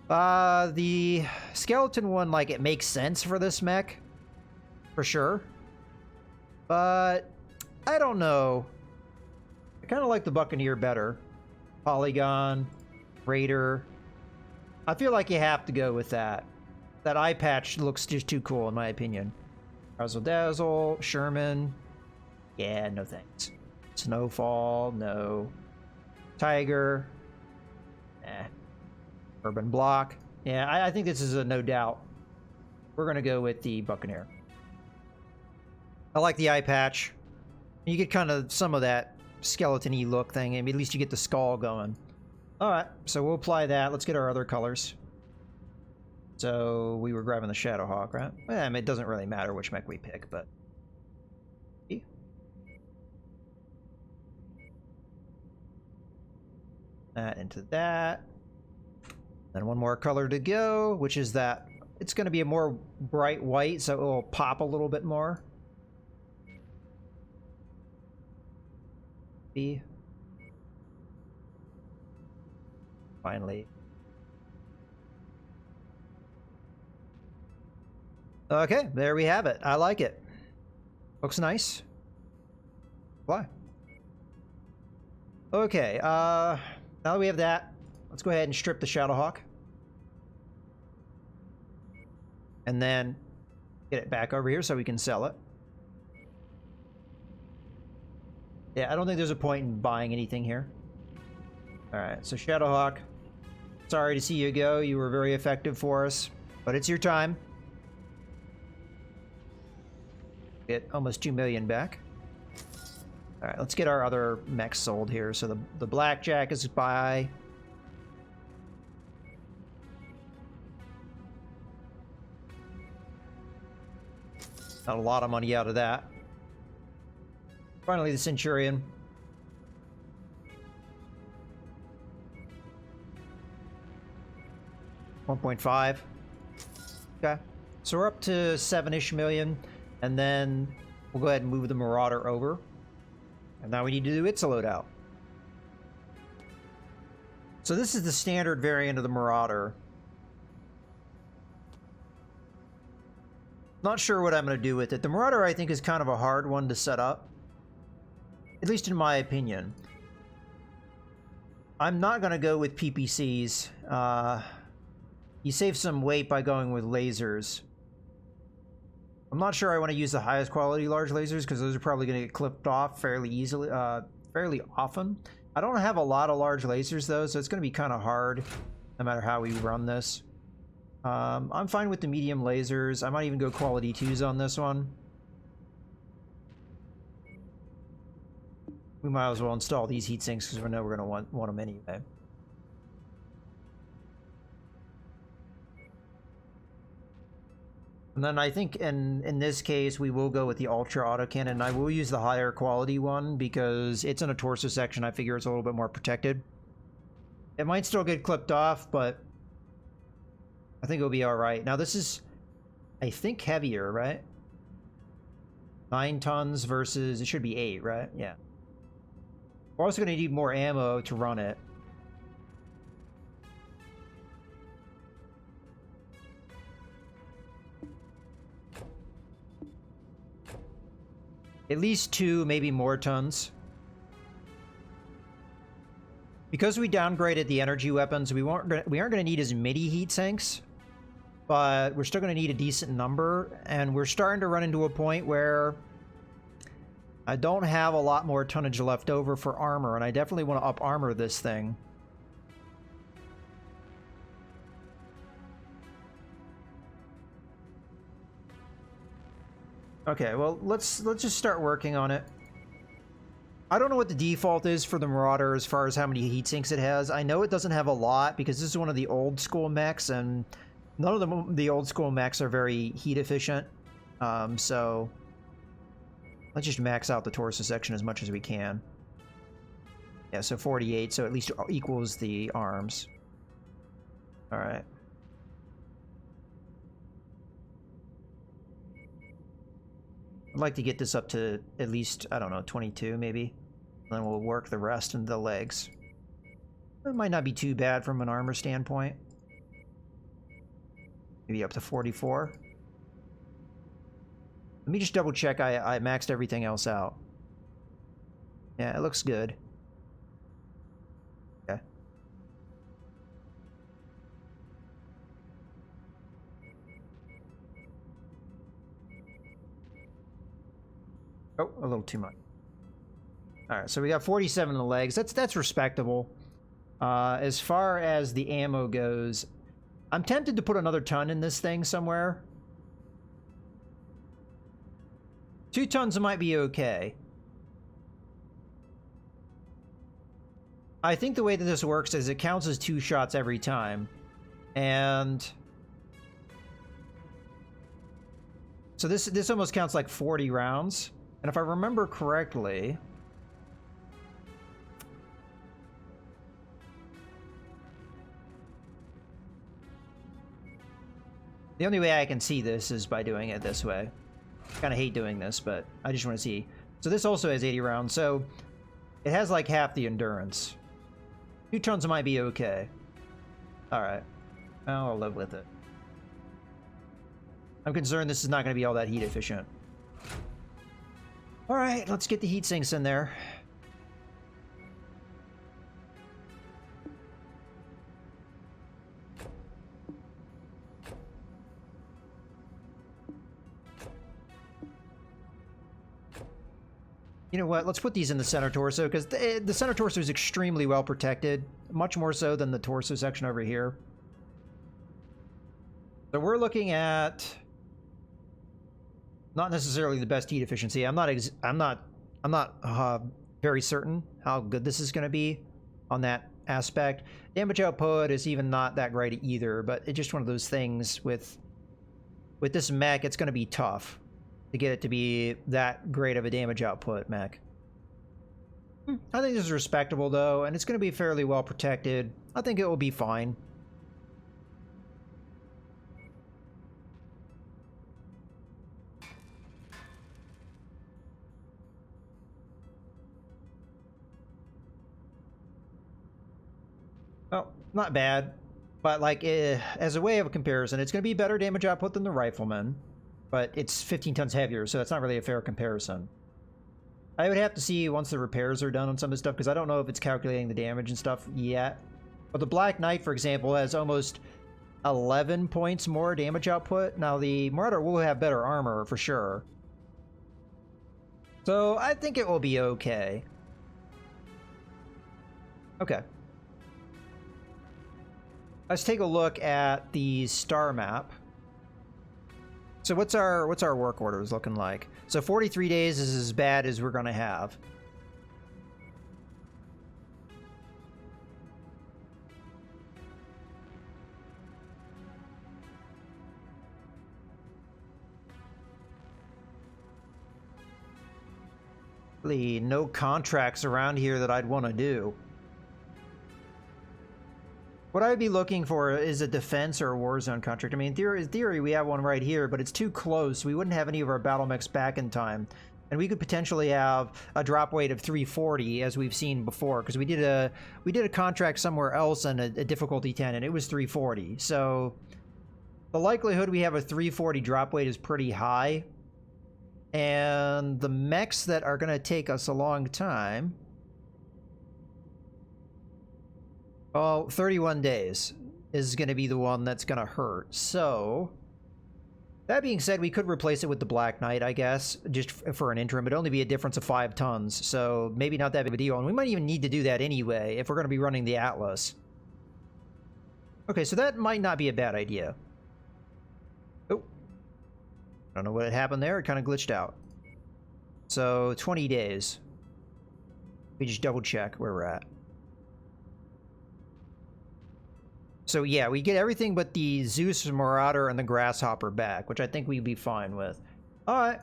The Skeleton one, like, it makes sense for this mech. For sure. But, I don't know. I kind of like the Buccaneer better. Polygon, Raider. I feel like you have to go with that. That eye patch looks just too cool, in my opinion. Razzle Dazzle, Sherman. Yeah, no thanks. Snowfall, no. Tiger. Eh. Urban Block. Yeah, I think this is a no doubt. We're going to go with the Buccaneer. I like the eye patch. You get kind of some of that skeleton-y look thing, and at least you get the skull going. Alright, so we'll apply that. Let's get our other colors. So we were grabbing the Shadowhawk, right? Well, I mean, it doesn't really matter which mech we pick, but... That into that. Then one more color to go, which is that it's going to be a more bright white, so it will pop a little bit more. B. Finally. Okay, there we have it. I like it. Looks nice. Why? Okay, now that we have that, let's go ahead and strip the Shadowhawk. And then get it back over here so we can sell it. Yeah, I don't think there's a point in buying anything here. Alright, so Shadowhawk, sorry to see you go. You were very effective for us, but it's your time. Get almost 2 million back. Alright, let's get our other mechs sold here. So the Blackjack is buy. Not a lot of money out of that. Finally, the Centurion. $1.5. Okay. So we're up to 7-ish million. And then we'll go ahead and move the Marauder over. And now we need to do its loadout. So this is the standard variant of the Marauder. Not sure what I'm going to do with it. The Marauder, I think, is kind of a hard one to set up. At least in my opinion. I'm not going to go with PPCs. You save some weight by going with lasers. I'm not sure I want to use the highest quality large lasers because those are probably going to get clipped off fairly easily, fairly often. I don't have a lot of large lasers though, so it's going to be kind of hard no matter how we run this. I'm fine with the medium lasers. I might even go quality 2s on this one. We might as well install these heat sinks because we know we're going to want them anyway. And then I think in this case, we will go with the Ultra Autocannon. I will use the higher quality one because it's in a torso section. I figure it's a little bit more protected. It might still get clipped off, but I think it'll be alright. Now this is, I think, heavier, right? 9 tons versus, it should be 8, right? Yeah. We're also going to need more ammo to run it. At least 2, maybe more tons. Because we downgraded the energy weapons, we aren't going to need as many heat sinks, but we're still going to need a decent number, and we're starting to run into a point where I don't have a lot more tonnage left over for armor, and I definitely want to up armor this thing. Okay, well, let's just start working on it. I don't know what the default is for the Marauder as far as how many heat sinks it has. I know it doesn't have a lot because this is one of the old school mechs, and none of the old school mechs are very heat efficient. So let's just max out the torso section as much as we can. Yeah, so 48, so at least equals the arms. All right. I'd like to get this up to at least, I don't know, 22 maybe. Then we'll work the rest into the legs. It might not be too bad from an armor standpoint. Maybe up to 44. Let me just double check I maxed everything else out. Yeah, it looks good. Okay. Oh, a little too much. All right, so we got 47 in the legs. That's respectable. As far as the ammo goes, I'm tempted to put another ton in this thing somewhere. 2 tons might be okay. I think the way that this works is it counts as 2 shots every time. And So this almost counts like 40 rounds. And if I remember correctly... The only way I can see this is by doing it this way. Kind of hate doing this, but I just want to see. So this also has 80 rounds, so it has like half the endurance. 2 tons might be okay. Alright. I'll live with it. I'm concerned this is not going to be all that heat efficient. Alright, let's get the heat sinks in there. You know what? Let's put these in the center torso, because the center torso is extremely well protected. Much more so than the torso section over here. So we're looking at... not necessarily the best heat efficiency. I'm not very certain how good this is going to be on that aspect. Damage output is even not that great either, but it's just one of those things with this mech, it's going to be tough to get it to be that great of a damage output mech. I think this is respectable though, and it's going to be fairly well protected. I think it will be fine. Well, not bad, but like as a way of comparison, it's going to be better damage output than the Rifleman, but it's 15 tons heavier, so that's not really a fair comparison. I would have to see once the repairs are done on some of this stuff, because I don't know if it's calculating the damage and stuff yet. But the Black Knight, for example, has almost 11 points more damage output. Now, the Marauder will have better armor, for sure. So, I think it will be okay. Okay. Let's take a look at the star map. So what's our work orders looking like? So 43 days is as bad as we're gonna have. Really, no contracts around here that I'd want to do. What I would be looking for is a defense or a Warzone contract. I mean, in theory, we have one right here, but it's too close. We wouldn't have any of our battle mechs back in time. And we could potentially have a drop weight of 340, as we've seen before, because we did a contract somewhere else on a difficulty 10, and it was 340. So the likelihood we have a 340 drop weight is pretty high. And the mechs that are going to take us a long time... well, 31 days is going to be the one that's going to hurt. So, that being said, we could replace it with the Black Knight, I guess, just for an interim. It'd only be a difference of 5 tons, so maybe not that big of a deal. And we might even need to do that anyway if we're going to be running the Atlas. Okay, so that might not be a bad idea. Oh. I don't know what happened there. It kind of glitched out. So, 20 days. We just double check where we're at. So yeah, we get everything but the Zeus, Marauder, and the Grasshopper back, which I think we'd be fine with. Alright.